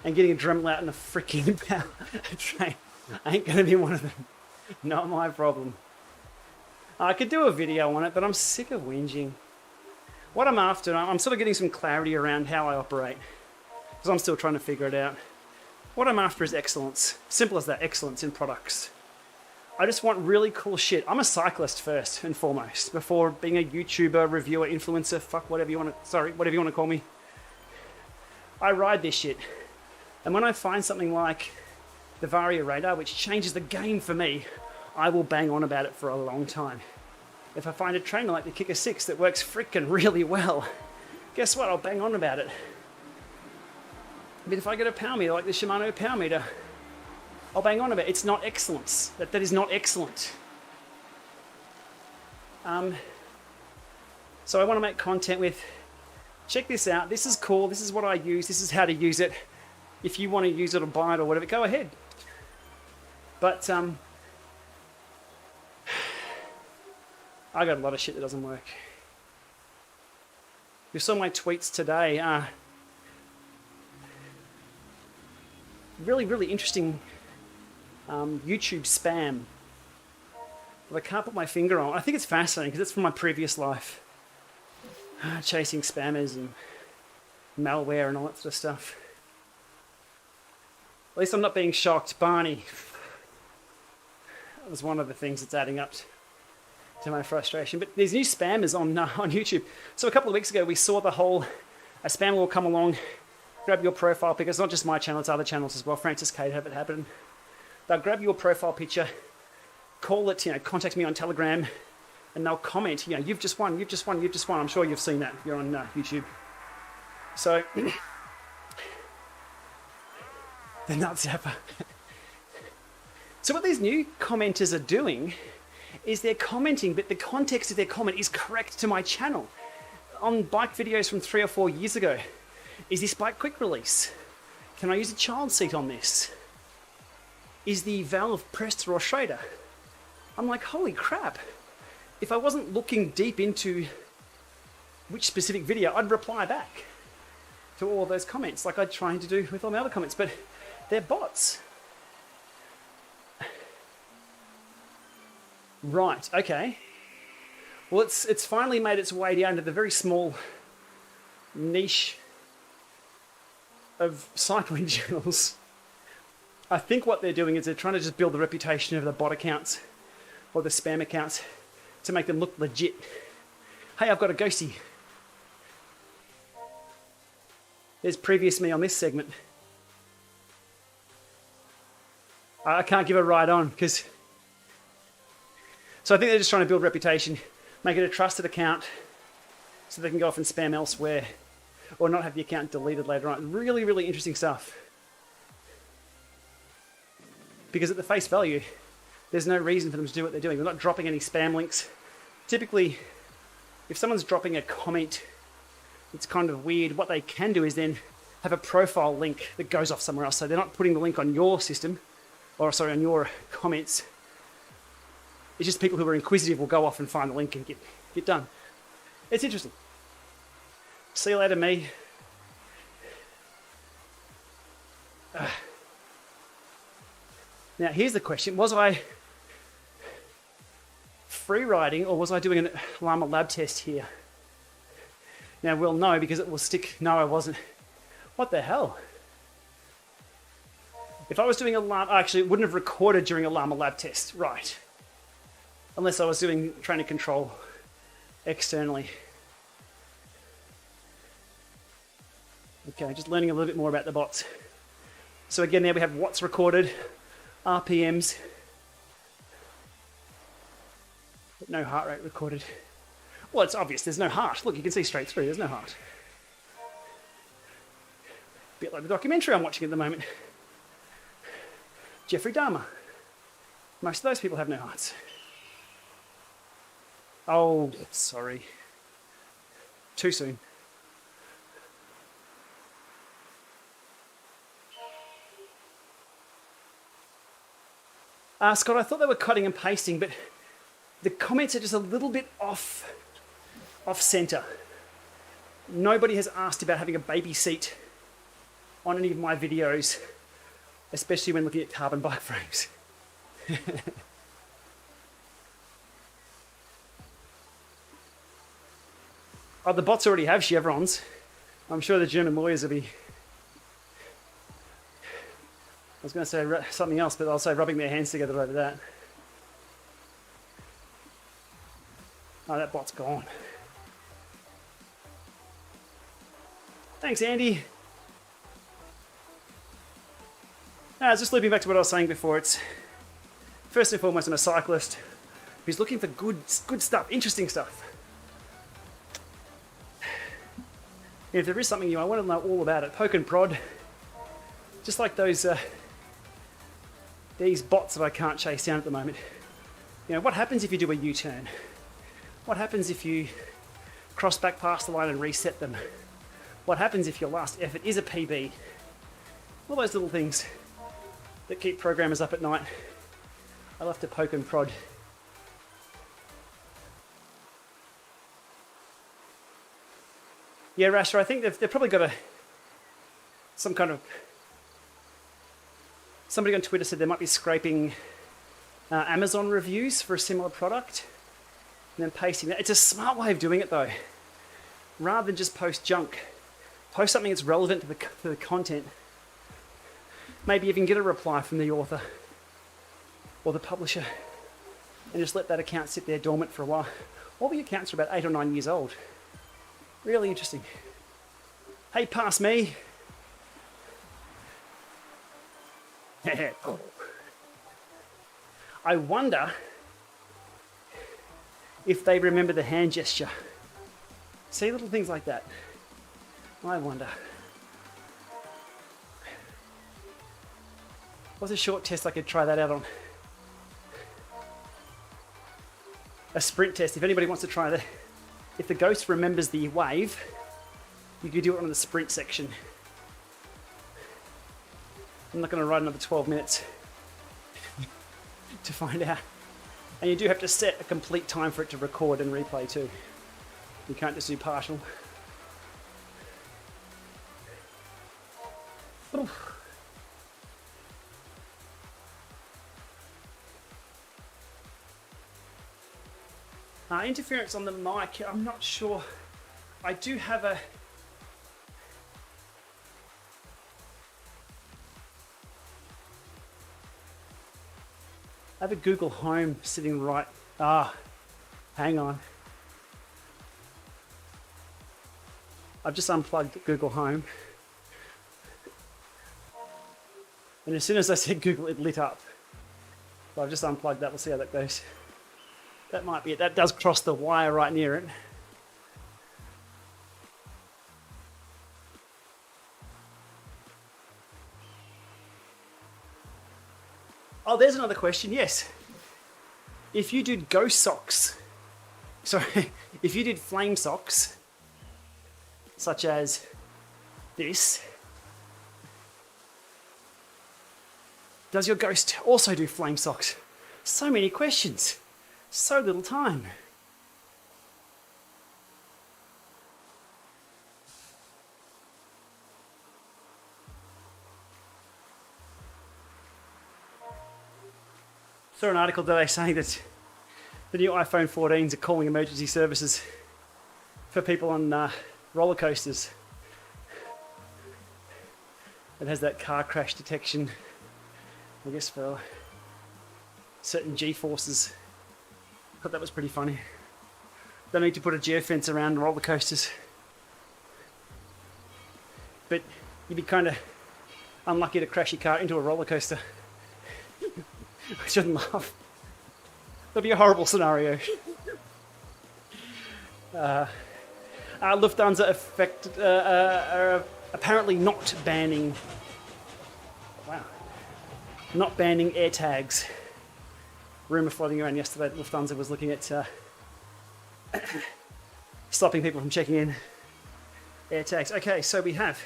and getting a Dremel out in a freaking power train ain't gonna be one of them. Not my problem. I could do a video on it, but I'm sick of whinging. What I'm after, I'm sort of getting some clarity around how I operate, because I'm still trying to figure it out. What I'm after is excellence. Simple as that, excellence in products. I just want really cool shit. I'm a cyclist first and foremost, before being a YouTuber, reviewer, influencer, whatever you want to call me. I ride this shit. And when I find something like the Varia Radar, which changes the game for me, I will bang on about it for a long time. If I find a trainer like the Kicker 6 that works freaking really well, guess what? I'll bang on about it. But if I get a power meter like the Shimano power meter, I'll bang on about it. It's not excellence. That is not excellent. So I want to make content with, check this out. This is cool. This is what I use. This is how to use it. If you want to use it or buy it or whatever, go ahead. But I got a lot of shit that doesn't work. You saw my tweets today. Really interesting YouTube spam that I can't put my finger on. I think it's fascinating because it's from my previous life. Chasing spammers and malware and all that sort of stuff. At least I'm not being shocked. Barney. That was one of the things that's adding up to my frustration. But there's new spammers on YouTube. So a couple of weeks ago we saw a spammer will come along, grab your profile picture. It's not just my channel, it's other channels as well. Francis Cade have it happen. They'll grab your profile picture, call it, contact me on Telegram, and they'll comment, you've just won, you've just won, you've just won. I'm sure you've seen that if you're on YouTube. So, the nut zapper. So what these new commenters are doing is they're commenting, but the context of their comment is correct to my channel. On bike videos from 3 or 4 years ago, is this bike quick release? Can I use a child seat on this? Is the valve pressed or straighter? I'm like, holy crap. If I wasn't looking deep into which specific video, I'd reply back to all of those comments like I'm trying to do with all my other comments, but they're bots. Right, okay. Well, it's finally made its way down to the very small niche of cycling channels. I think what they're doing is they're trying to just build the reputation of the bot accounts or the spam accounts to make them look legit. Hey, I've got a ghostie. There's previous me on this segment. I can't give a ride on because... So I think they're just trying to build reputation, make it a trusted account so they can go off and spam elsewhere or not have the account deleted later on. Really, really interesting stuff. Because at the face value, there's no reason for them to do what they're doing. They're not dropping any spam links. Typically, if someone's dropping a comment, it's kind of weird. What they can do is then have a profile link that goes off somewhere else. So they're not putting the link on your system, or sorry, on your comments. It's just people who are inquisitive will go off and find the link and get done. It's interesting. See you later, me. Now, here's the question. Was I free riding or was I doing a Lama lab test here? Now, we'll know because it will stick. No, I wasn't. What the hell? If I was doing a Lama... Actually, it wouldn't have recorded during a Lama lab test. Right. Unless I was doing training control externally. Okay, just learning a little bit more about the bots. So again, there we have what's recorded, RPMs, but no heart rate recorded. Well, it's obvious, there's no heart. Look, you can see straight through, there's no heart. A bit like the documentary I'm watching at the moment. Jeffrey Dahmer. Most of those people have no hearts. Oh, sorry. Too soon. Scott, I thought they were cutting and pasting, but the comments are just a little bit off center. Nobody has asked about having a baby seat on any of my videos, especially when looking at carbon bike frames. Oh, the bots already have chevrons. I'm sure the German lawyers will be... I was going to say something else, but I'll say rubbing their hands together over that. Oh, that bot's gone. Thanks, Andy. Just looping back to what I was saying before, it's first and foremost I'm a cyclist who's looking for good stuff, interesting stuff. And if there is something new, I want to know all about it. Poke and prod, just like those these bots that I can't chase down at the moment. You know, what happens if you do a U-turn? What happens if you cross back past the line and reset them? What happens if your last effort is a PB? All those little things that keep programmers up at night. I love to poke and prod. Yeah, Rasher, I think they've probably got some kind of... Somebody on Twitter said they might be scraping Amazon reviews for a similar product and then pasting that. It's a smart way of doing it though. Rather than just post junk, post something that's relevant to the content. Maybe even get a reply from the author or the publisher and just let that account sit there dormant for a while. All the accounts are about 8 or 9 years old. Really interesting. Hey, pass me. I wonder if they remember the hand gesture. See, little things like that. I wonder. What's a short test I could try that out on? A sprint test, if anybody wants to try that. If the ghost remembers the wave, you could do it on the sprint section. I'm not going to ride another 12 minutes to find out. And you do have to set a complete time for it to record and replay too. You can't just do partial. Oof. Interference on the mic, I'm not sure. I do have a... I have a Google Home sitting right... hang on. I've just unplugged Google Home. And as soon as I said Google, it lit up. So I've just unplugged that, we'll see how that goes. That might be it. That does cross the wire right near it. Oh, there's another question. Yes. If you did ghost socks, sorry, if you did flame socks, such as this, does your ghost also do flame socks? So many questions. So little time. Saw an article today saying that the new iPhone 14s are calling emergency services for people on roller coasters. It has that car crash detection, I guess, for certain G-forces. I thought that was pretty funny. Don't need to put a geofence around roller coasters. But you'd be kind of unlucky to crash your car into a roller coaster. I shouldn't laugh. That'd be a horrible scenario. Lufthansa are apparently not banning... Wow. Not banning air tags. Rumour floating around yesterday that Lufthansa was looking at stopping people from checking in air tags. Okay, so we have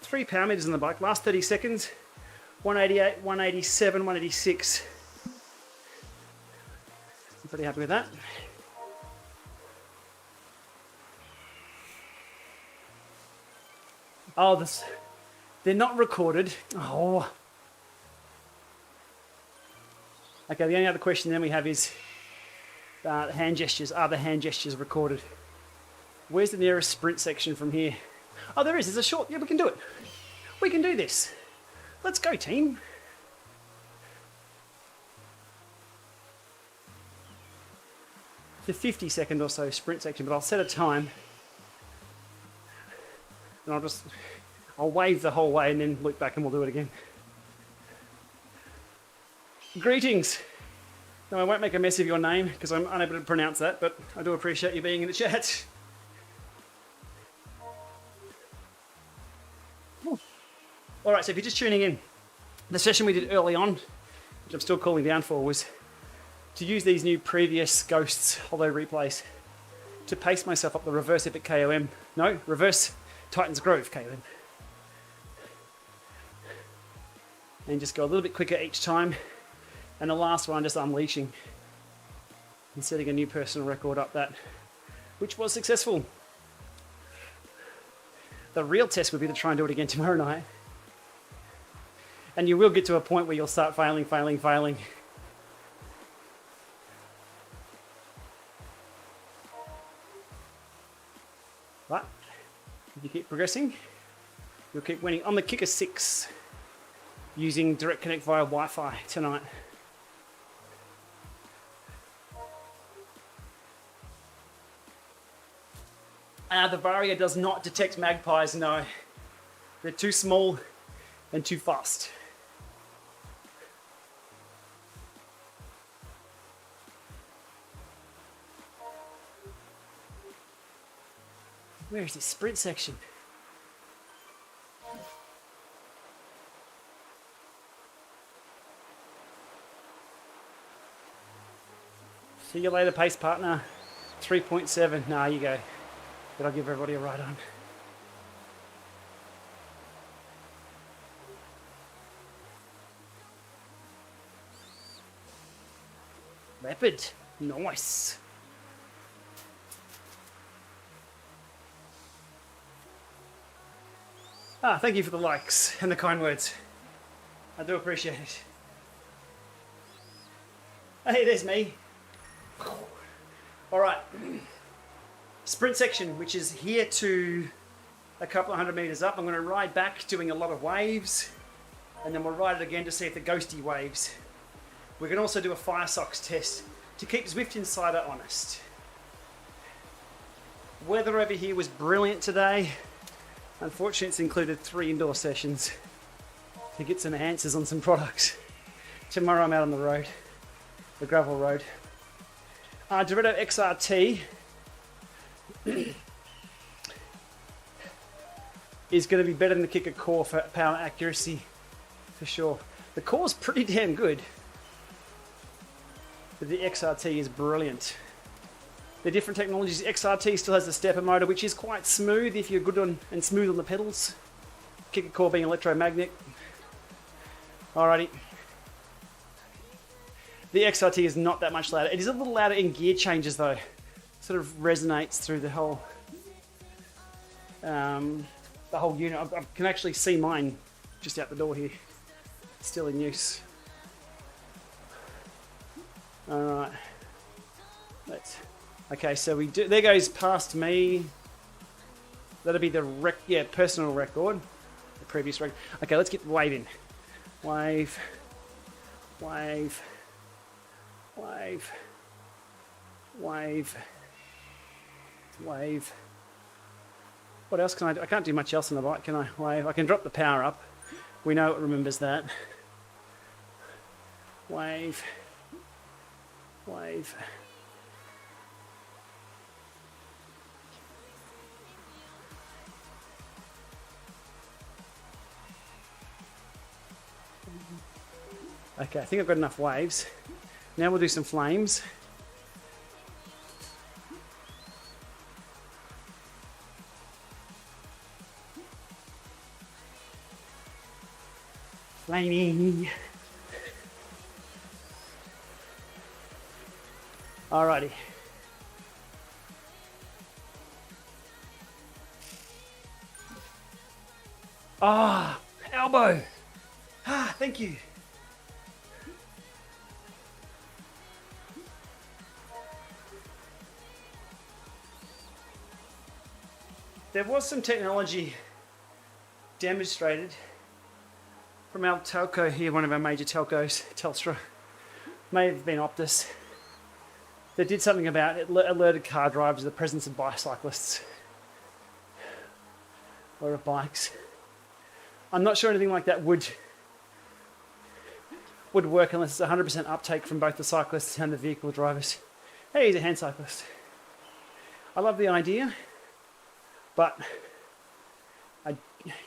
3 power meters on the bike. Last 30 seconds, 188, 187, 186. I'm pretty happy with that. Oh, they're not recorded. Oh. Okay, the only other question then we have is hand gestures. Are the hand gestures recorded? Where's the nearest sprint section from here? Oh, there is. There's a short... Yeah, we can do it. We can do this. Let's go, team. The 50-second or so sprint section, but I'll set a time. And I'll wave the whole way and then look back and we'll do it again. Greetings. No, I won't make a mess of your name because I'm unable to pronounce that, but I do appreciate you being in the chat. All right, so if you're just tuning in, the session we did early on, which I'm still calling down for, was to use these new previous Ghosts HoloReplays to pace myself up the reverse epic KOM. No, reverse Titan's Grove KOM. And just go a little bit quicker each time. And the last one, just unleashing and setting a new personal record up that, which was successful. The real test would be to try and do it again tomorrow night. And you will get to a point where you'll start failing. But if you keep progressing, you'll keep winning. I'm the Kicker 6 using Direct Connect via Wi-Fi tonight. The Varia does not detect magpies, no. They're too small and too fast. Where is this sprint section? See you later, pace partner. 3.7. Nah, you go. But I'll give everybody a ride on. Leopard. Nice. Thank you for the likes and the kind words. I do appreciate it. Hey, there's me. All right. Sprint section, which is here to a couple of 100 meters up. I'm going to ride back doing a lot of waves, and then we'll ride it again to see if the ghosty waves. We can also do a fire socks test to keep Zwift Insider honest. Weather over here was brilliant today. Unfortunately, it's included 3 indoor sessions to get some answers on some products. Tomorrow I'm out on the road, the gravel road. Dorito XRT is going to be better than the Kicker Core for power accuracy, for sure. The Core's pretty damn good, but the XRT is brilliant. The different technologies, XRT still has the stepper motor, which is quite smooth if you're good on and smooth on the pedals. Kicker Core being electromagnet. Alrighty. The XRT is not that much louder. It is a little louder in gear changes though. Sort of resonates through the whole unit. I can actually see mine just out the door here. It's still in use. Alright. Okay, so we do. There goes past me. That'll be the personal record. The previous record. Okay, let's get the wave in. Wave. Wave. Wave. Wave. Wave. What else can I do? I can't do much else on the bike, can I? Wave. I can drop the power up. We know it remembers that. Wave. Wave. Okay, I think I've got enough waves. Now we'll do some flames. Flaming. Alrighty. Elbow. Thank you. There was some technology demonstrated from our telco here, one of our major telcos, Telstra, may have been Optus, that did something about it, alerted car drivers of the presence of bicyclists or of bikes. I'm not sure anything like that would work unless it's 100% uptake from both the cyclists and the vehicle drivers. Hey, he's a hand cyclist. I love the idea. But,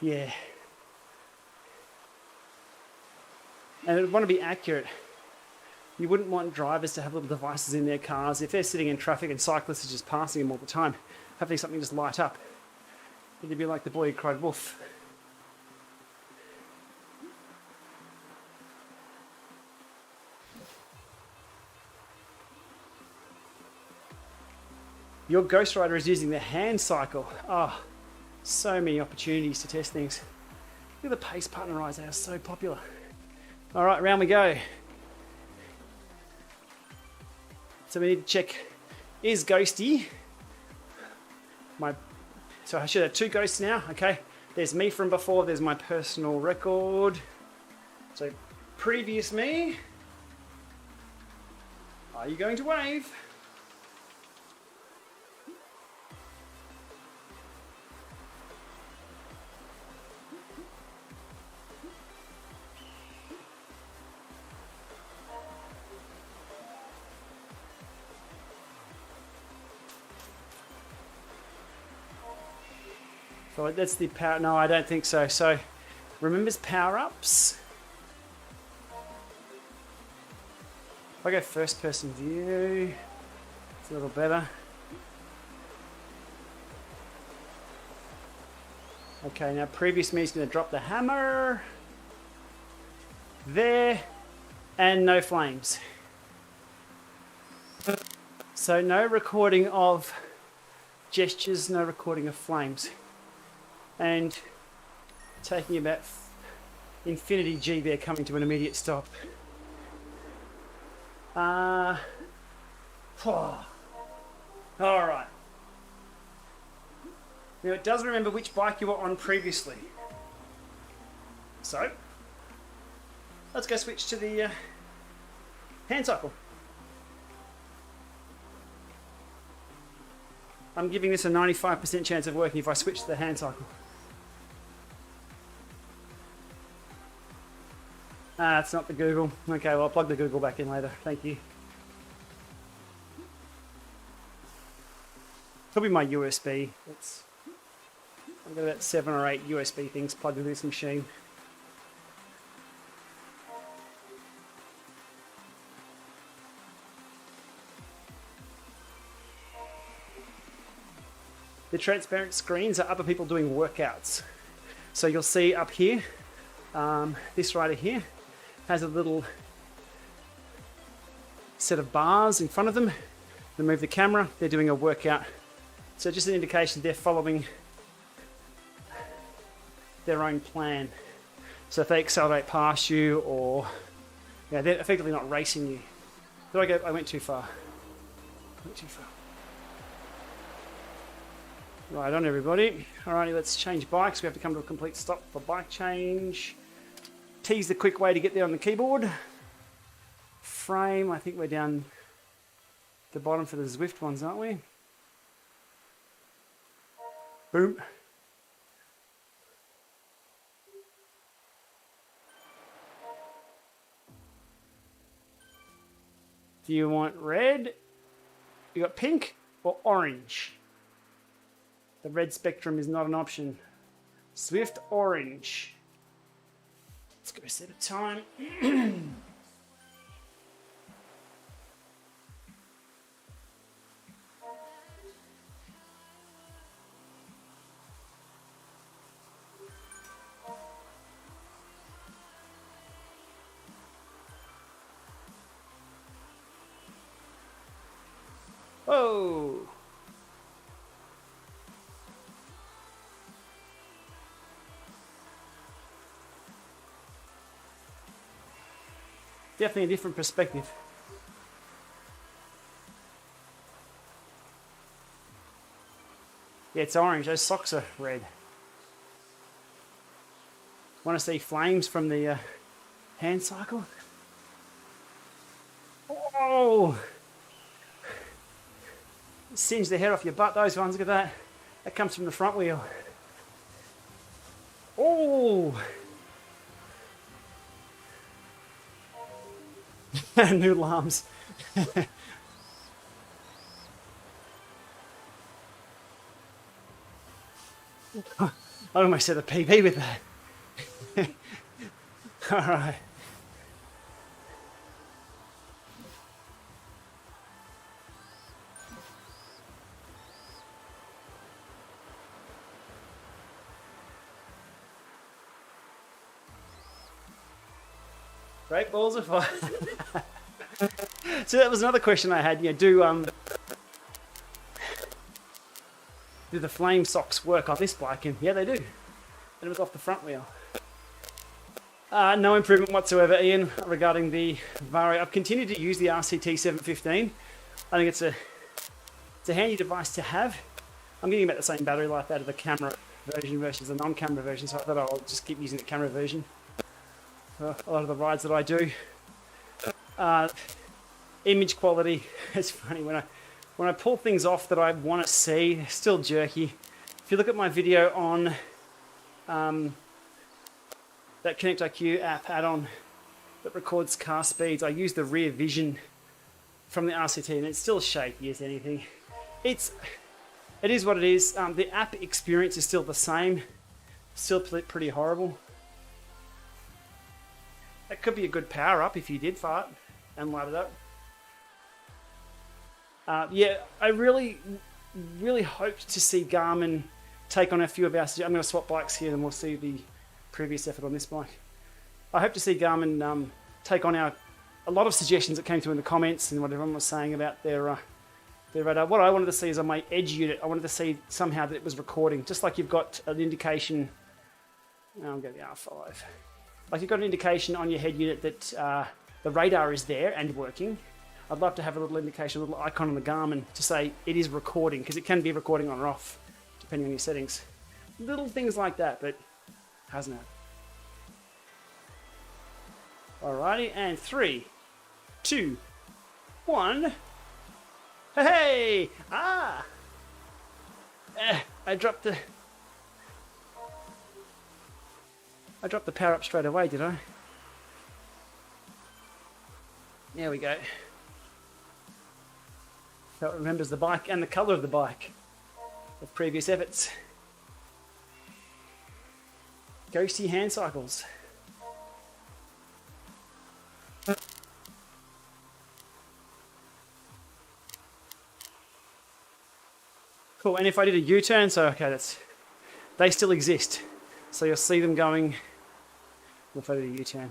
yeah. And it would want to be accurate. You wouldn't want drivers to have little devices in their cars. If they're sitting in traffic and cyclists are just passing them all the time, having something just light up. It'd be like the boy who cried wolf. Your Ghost Rider is using the hand cycle. So many opportunities to test things. Look at the pace partnerize, they are so popular. All right, round we go. So we need to check, is Ghosty? So I should have 2 ghosts now, okay. There's me from before, there's my personal record. So previous me. Are you going to wave? So that's the power. No, I don't think so. So remembers power-ups. If I go first person view, it's a little better. Okay, now previous me is going to drop the hammer. There. And no flames. So no recording of gestures, no recording of flames. And taking about infinity G there, coming to an immediate stop. All right. Now it doesn't remember which bike you were on previously. So, let's go switch to the hand cycle. I'm giving this a 95% chance of working if I switch to the hand cycle. Ah, it's not the Google. Okay, well I'll plug the Google back in later. Thank you. Could be my USB. I've got about 7 or 8 USB things plugged into this machine. The transparent screens are other people doing workouts. So you'll see up here, this rider here has a little set of bars in front of them. They move the camera, they're doing a workout. So just an indication they're following their own plan. So if they accelerate past you, or they're effectively not racing you. I went too far. Right on, everybody. Alrighty, let's change bikes. We have to come to a complete stop for bike change. T's the quick way to get there on the keyboard. Frame, I think we're down the bottom for the Zwift ones, aren't we? Boom. Do you want red? You got pink or orange? The red spectrum is not an option. Zwift orange. Let's go set a time. Whoa! Definitely a different perspective. Yeah, it's orange. Those socks are red. Want to see flames from the hand cycle? Oh! Singe the hair off your butt, those ones. Look at that. That comes from the front wheel. Oh! Noodle arms. I almost said a PB with that. All right. Great balls of fire. So that was another question I had. Do the flame socks work on this bike? And yeah, they do. And it was off the front wheel. No improvement whatsoever, Ian, regarding the Vario. I've continued to use the RCT 715. I think it's a handy device to have. I'm getting about the same battery life out of the camera version versus the non-camera version, so I thought I'll just keep using the camera version for a lot of the rides that I do. Image quality, it's funny, when I pull things off that I want to see, they're still jerky. If you look at my video on that Connect IQ app add-on that records car speeds, I use the rear vision from the RCT and it's still shaky as anything. It is what it is. The app experience is still the same, still pretty horrible. That could be a good power up if you did fart and light it up. Yeah, I really hoped to see Garmin take on a few of our... I'm going to swap bikes here and we'll see the previous effort on this bike. I hope to see Garmin take on our a lot of suggestions that came through in the comments and what everyone was saying about their radar. What I wanted to see is on my edge unit, I wanted to see somehow that it was recording, just like you've got an indication. I'll go to the R5. Like you've got an indication on your head unit that the radar is there and working. I'd love to have a little indication, a little icon on the Garmin to say it is recording, because it can be recording on or off, depending on your settings. Little things like that, but hasn't it? Alrighty, and 3, 2, 1. Hey! Ah! I dropped the power up straight away, did I? There we go. So it remembers the bike and the colour of the bike of previous efforts. Ghosty hand cycles. Cool, and if I did a U-turn, so okay, they still exist. So you'll see them going, if I did a U-turn.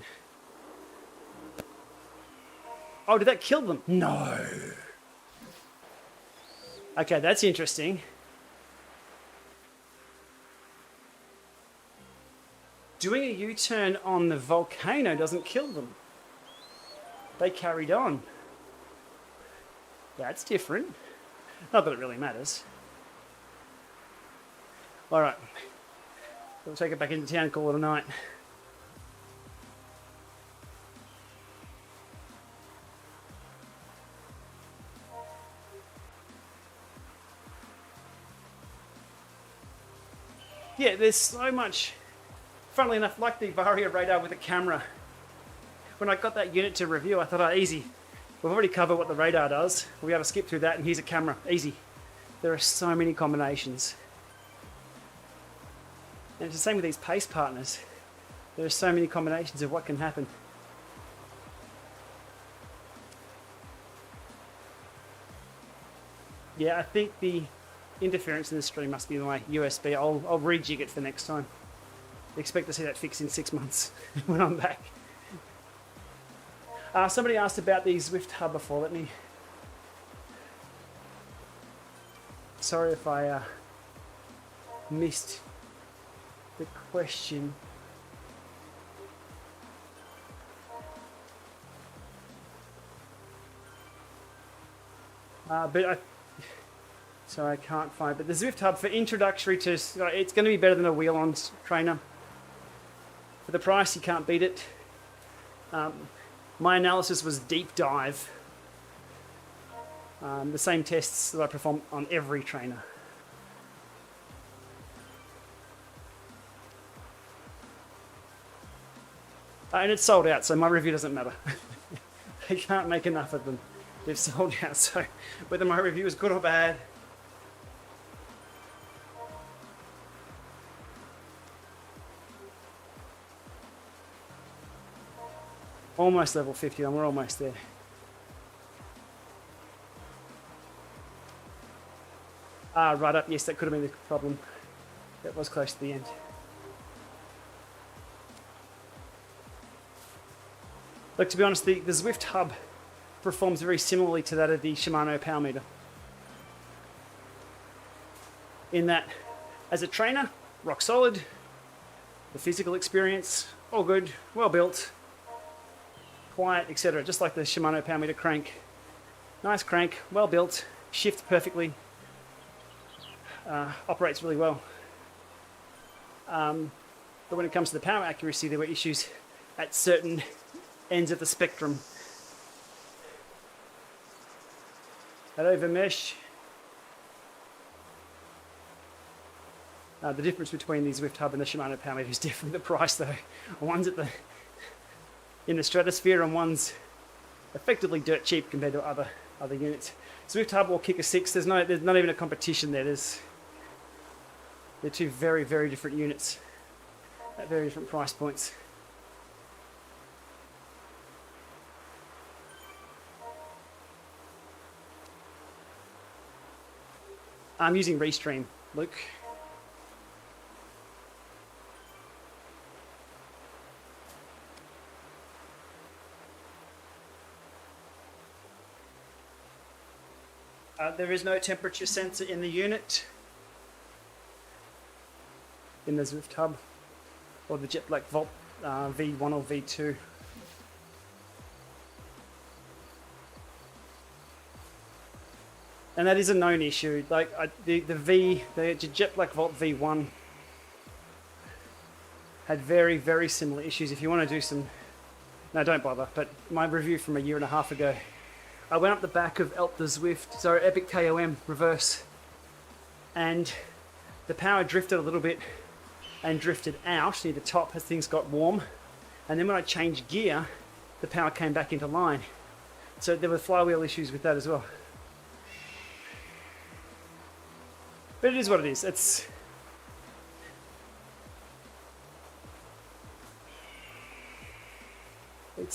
Oh, did that kill them? No. Okay, that's interesting. Doing a U-turn on the volcano doesn't kill them. They carried on. That's different. Not that it really matters. Alright. We'll take it back into town and call it a night. Yeah, there's so much, funnily enough, like the Varia radar with a camera. When I got that unit to review, I thought, oh, easy. We've already covered what the radar does. We'll be able to skip through that, and here's a camera. Easy. There are so many combinations. And it's the same with these pace partners. There are so many combinations of what can happen. Yeah, I think the interference in the stream must be my USB. I'll rejig it for next time. Expect to see that fixed in 6 months when I'm back. Somebody asked about the Zwift hub before. Let me... Sorry if I missed the question. Sorry, I can't find it. But the Zwift hub for introductory to... It's going to be better than a wheel-on trainer. For the price, you can't beat it. My analysis was deep dive. The same tests that I perform on every trainer. And it's sold out, so my review doesn't matter. They can't make enough of them. They've sold out, so whether my review is good or bad. Almost level 50, and we're almost there. Right up, yes, that could have been the problem. That was close to the end. Look, to be honest, the Zwift hub performs very similarly to that of the Shimano power meter. In that, as a trainer, rock solid. The physical experience, all good, well built, quiet, etc. Just like the Shimano power meter crank. Nice crank, well built, shifts perfectly, operates really well. But when it comes to the power accuracy, there were issues at certain ends of the spectrum. At overmesh, the difference between the Zwift hub and the Shimano power meter is different. The price, though, one's in the stratosphere, and one's effectively dirt cheap compared to other units. Zwift hub or Kicker 6, there's not even a competition there. They're two very, very different units at very different price points. I'm using Restream, Luke. There is no temperature sensor in the unit, in the Zwift hub, or the Gplama Volt V1 or V2. And that is a known issue. Like the Gplama Volt V1 had very, very similar issues. If you want to do some, no, don't bother. But my review from a year and a half ago, I went up the back of the Zwift, so Epic KOM reverse, and the power drifted a little bit and drifted out near the top as things got warm. And then when I changed gear, the power came back into line. So there were flywheel issues with that as well. But it is what it is. It's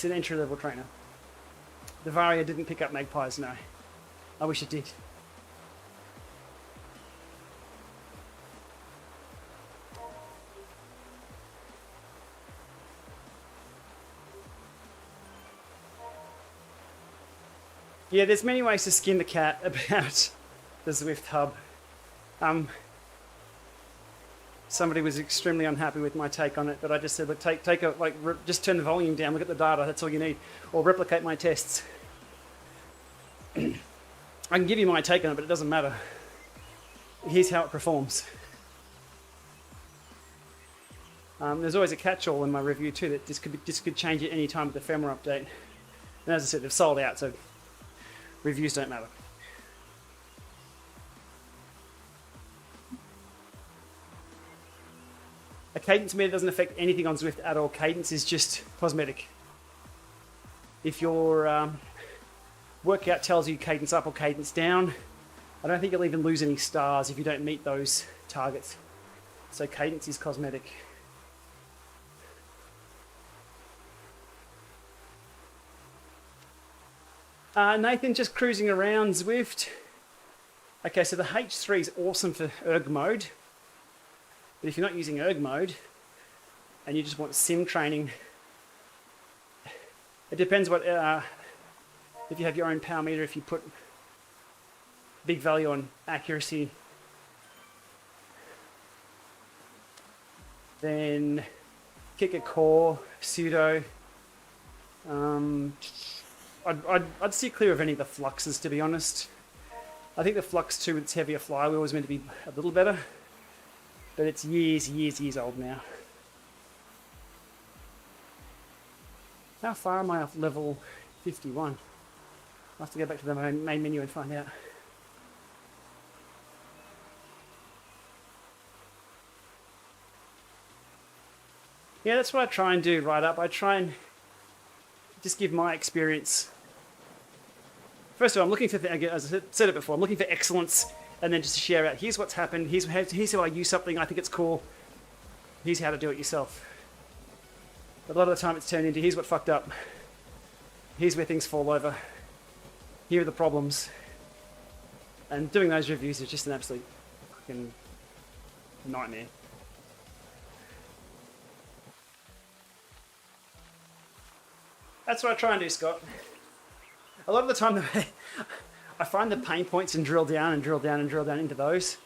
an entry-level trainer. The Varia didn't pick up magpies, no. I wish it did. Yeah, there's many ways to skin the cat about the Zwift hub. Somebody was extremely unhappy with my take on it, but I just said, look, just turn the volume down, look at the data, that's all you need, or replicate my tests. I can give you my take on it, but it doesn't matter. Here's how it performs. There's always a catch-all in my review too, that this could change at any time with the firmware update. And as I said, they've sold out, so reviews don't matter. A cadence meter doesn't affect anything on Zwift at all. Cadence is just cosmetic. If your workout tells you cadence up or cadence down, I don't think you'll even lose any stars if you don't meet those targets. So cadence is cosmetic. Nathan, just cruising around Zwift. Okay, so the H3 is awesome for erg mode. But if you're not using erg mode and you just want sim training, it depends what, if you have your own power meter, if you put big value on accuracy, then kick a core, pseudo. I'd steer clear of any of the fluxes, to be honest. I think the Flux 2 with its heavier flywheel was meant to be a little better, but it's years old now. How far am I off level 51? I'll have to go back to the main menu and find out. Yeah, that's what I try and do right up. I try and just give my experience. First of all, I'm looking for, as I said it before, I'm looking for excellence, and then just to share out, here's what's happened, here's how I use something, I think it's cool, here's how to do it yourself. But a lot of the time it's turned into, here's what fucked up, here's where things fall over, here are the problems. And doing those reviews is just an absolute fucking nightmare. That's what I try and do, Scott. A lot of the time, I find the pain points and drill down and drill down and drill down into those.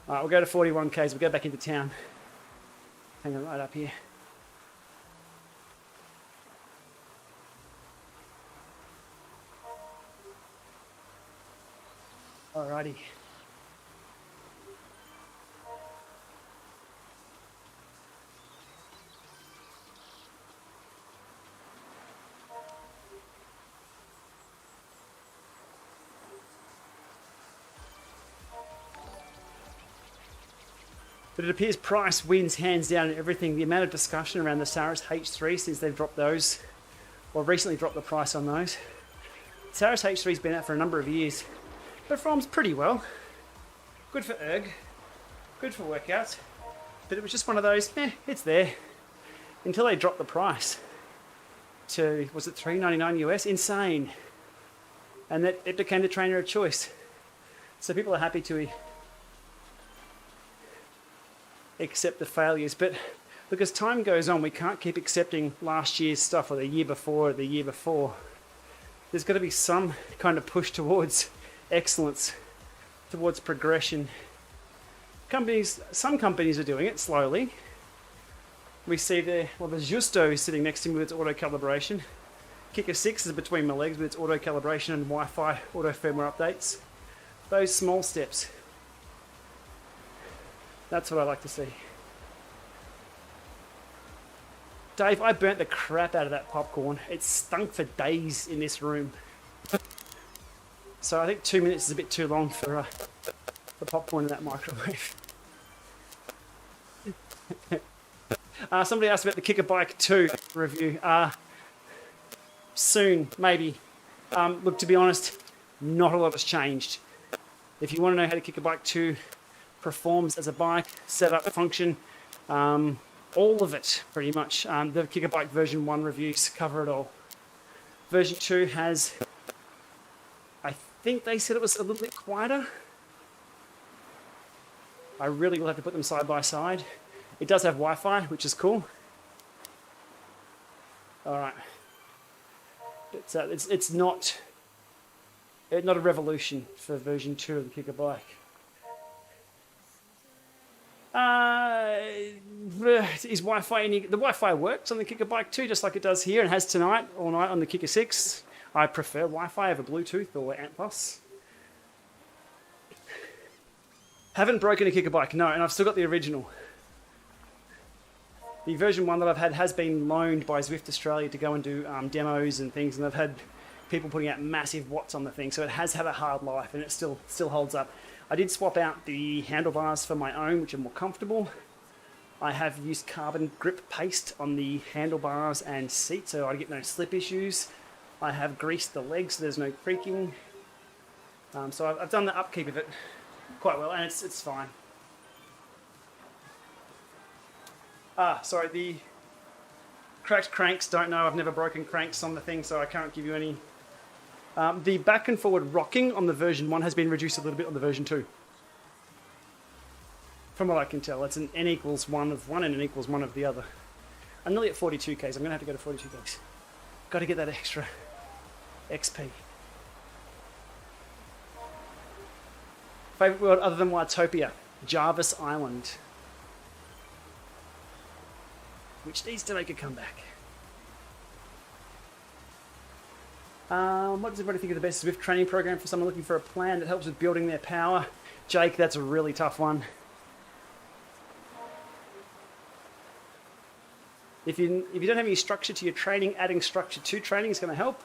All right, we'll go to 41 Ks, we'll go back into town. Hang on, right up here. Alrighty. But it appears price wins hands down in everything. The amount of discussion around the Saris H3 since they've dropped those, or recently dropped the price on those. Saris H3's been out for a number of years. Performs pretty well. Good for erg, good for workouts. But it was just one of those, it's there. Until they dropped the price to, was it $3.99 US? Insane. And that it became the trainer of choice. So people are happy to accept the failures, but look, as time goes on, we can't keep accepting last year's stuff or the year before or the year before. there's got to be some kind of push towards excellence, towards progression. Some companies are doing it slowly. We see there, well, the Justo is sitting next to me with its auto calibration. Kicker 6 is between my legs with its auto calibration and Wi-Fi auto firmware updates. Those small steps. That's what I like to see. Dave, I burnt the crap out of that popcorn. It stunk for days in this room. So I think 2 minutes is a bit too long for the popcorn in that microwave. Somebody asked about the Kicker Bike 2 review. Soon, maybe. Look, to be honest, not a lot has changed. If you want to know how the Kicker Bike 2 performs as a bike, setup, function, all of it, pretty much. The Kicker Bike version 1 reviews cover it all. Version 2 has, I think they said it was a little bit quieter. I really will have to put them side by side. It does have Wi-Fi, which is cool. All right. It's not a revolution for version 2 of the Kicker Bike. Is Wi-Fi the Wi-Fi works on the Kicker Bike 2 just like it does here and has tonight, all night on the Kicker 6. I prefer Wi-Fi over Bluetooth or Ant+. Haven't broken a Kicker Bike, no, and I've still got the original. The version 1 that I've had has been loaned by Zwift Australia to go and do demos and things, and I've had people putting out massive watts on the thing, so it has had a hard life and it still holds up. I did swap out the handlebars for my own, which are more comfortable. I have used carbon grip paste on the handlebars and seat, so I get no slip issues. I have greased the legs so there's no creaking. So I've done the upkeep of it quite well, and it's fine. Sorry, the cracked cranks, don't know. I've never broken cranks on the thing, so I can't give you any. The back and forward rocking on the version 1 has been reduced a little bit on the version 2. From what I can tell, it's an n equals 1 of one and n equals 1 of the other. I'm nearly at 42Ks. I'm going to have to go to 42Ks. Got to get that extra XP. Favourite world other than Watopia? Jarvis Island. Which needs to make a comeback. What does everybody think of the best Zwift training program for someone looking for a plan that helps with building their power? Jake, that's a really tough one. If you don't have any structure to your training, adding structure to training is going to help.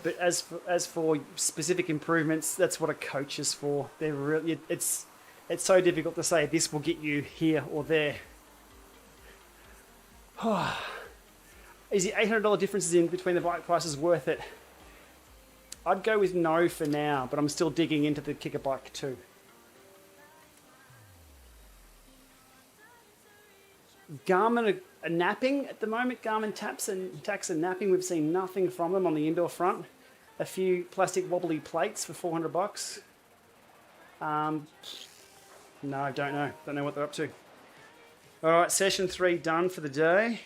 But as for specific improvements, that's what a coach is for. They're really, it's so difficult to say this will get you here or there. Is the $800 differences in between the bike prices worth it? I'd go with no for now, but I'm still digging into the Kicker Bike 2. Garmin are napping at the moment. Garmin Tax are napping. We've seen nothing from them on the indoor front. A few plastic wobbly plates for $400. No, I don't know. Don't know what they're up to. All right, session 3 done for the day.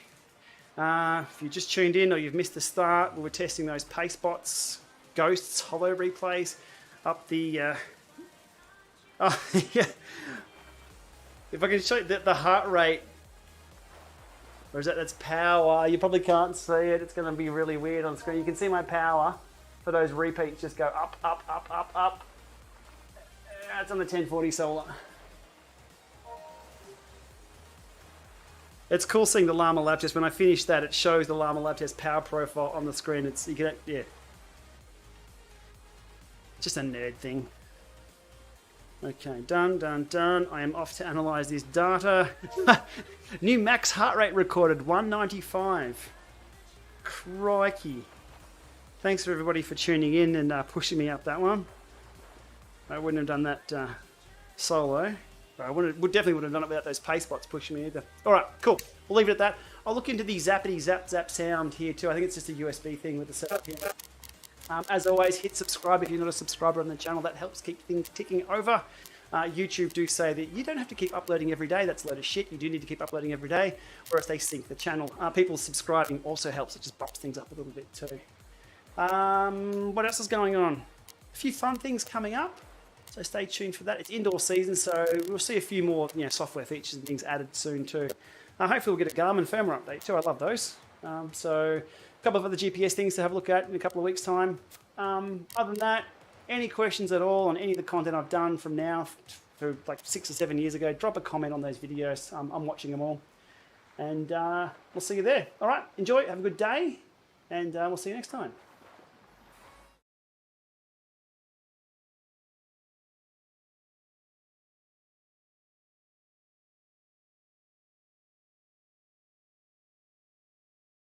If you just tuned in or you've missed the start, we were testing those pace bots, ghosts, HoloReplays up the. Oh, yeah. If I can show you the heart rate, or is that's power? You probably can't see it. It's going to be really weird on screen. You can see my power for those repeats just go up, up, up, up, up. It's on the 1040 solar. It's cool seeing the Lama lab test. When I finish that, it shows the Lama lab test power profile on the screen. It's yeah, just a nerd thing. Okay, done. I am off to analyze this data. New max heart rate recorded, 195. Crikey! Thanks for everybody for tuning in and pushing me up that one. I wouldn't have done that solo. I definitely would have done it without those pace bots pushing me either. All right, cool. We'll leave it at that. I'll look into the zappity zap sound here too. I think it's just a USB thing with the setup here. As always, hit subscribe if you're not a subscriber on the channel. That helps keep things ticking over. YouTube do say that you don't have to keep uploading every day. That's a load of shit. You do need to keep uploading every day, or else they sync the channel. People subscribing also helps. It just bumps things up a little bit too. What else is going on? A few fun things coming up, so stay tuned for that. It's indoor season, so we'll see a few more software features and things added soon too. Hopefully we'll get a Garmin firmware update too. I love those. So a couple of other GPS things to have a look at in a couple of weeks' time. Other than that, any questions at all on any of the content I've done from now for like 6 or 7 years ago, drop a comment on those videos. I'm watching them all. And we'll see you there. All right, enjoy, have a good day, and we'll see you next time.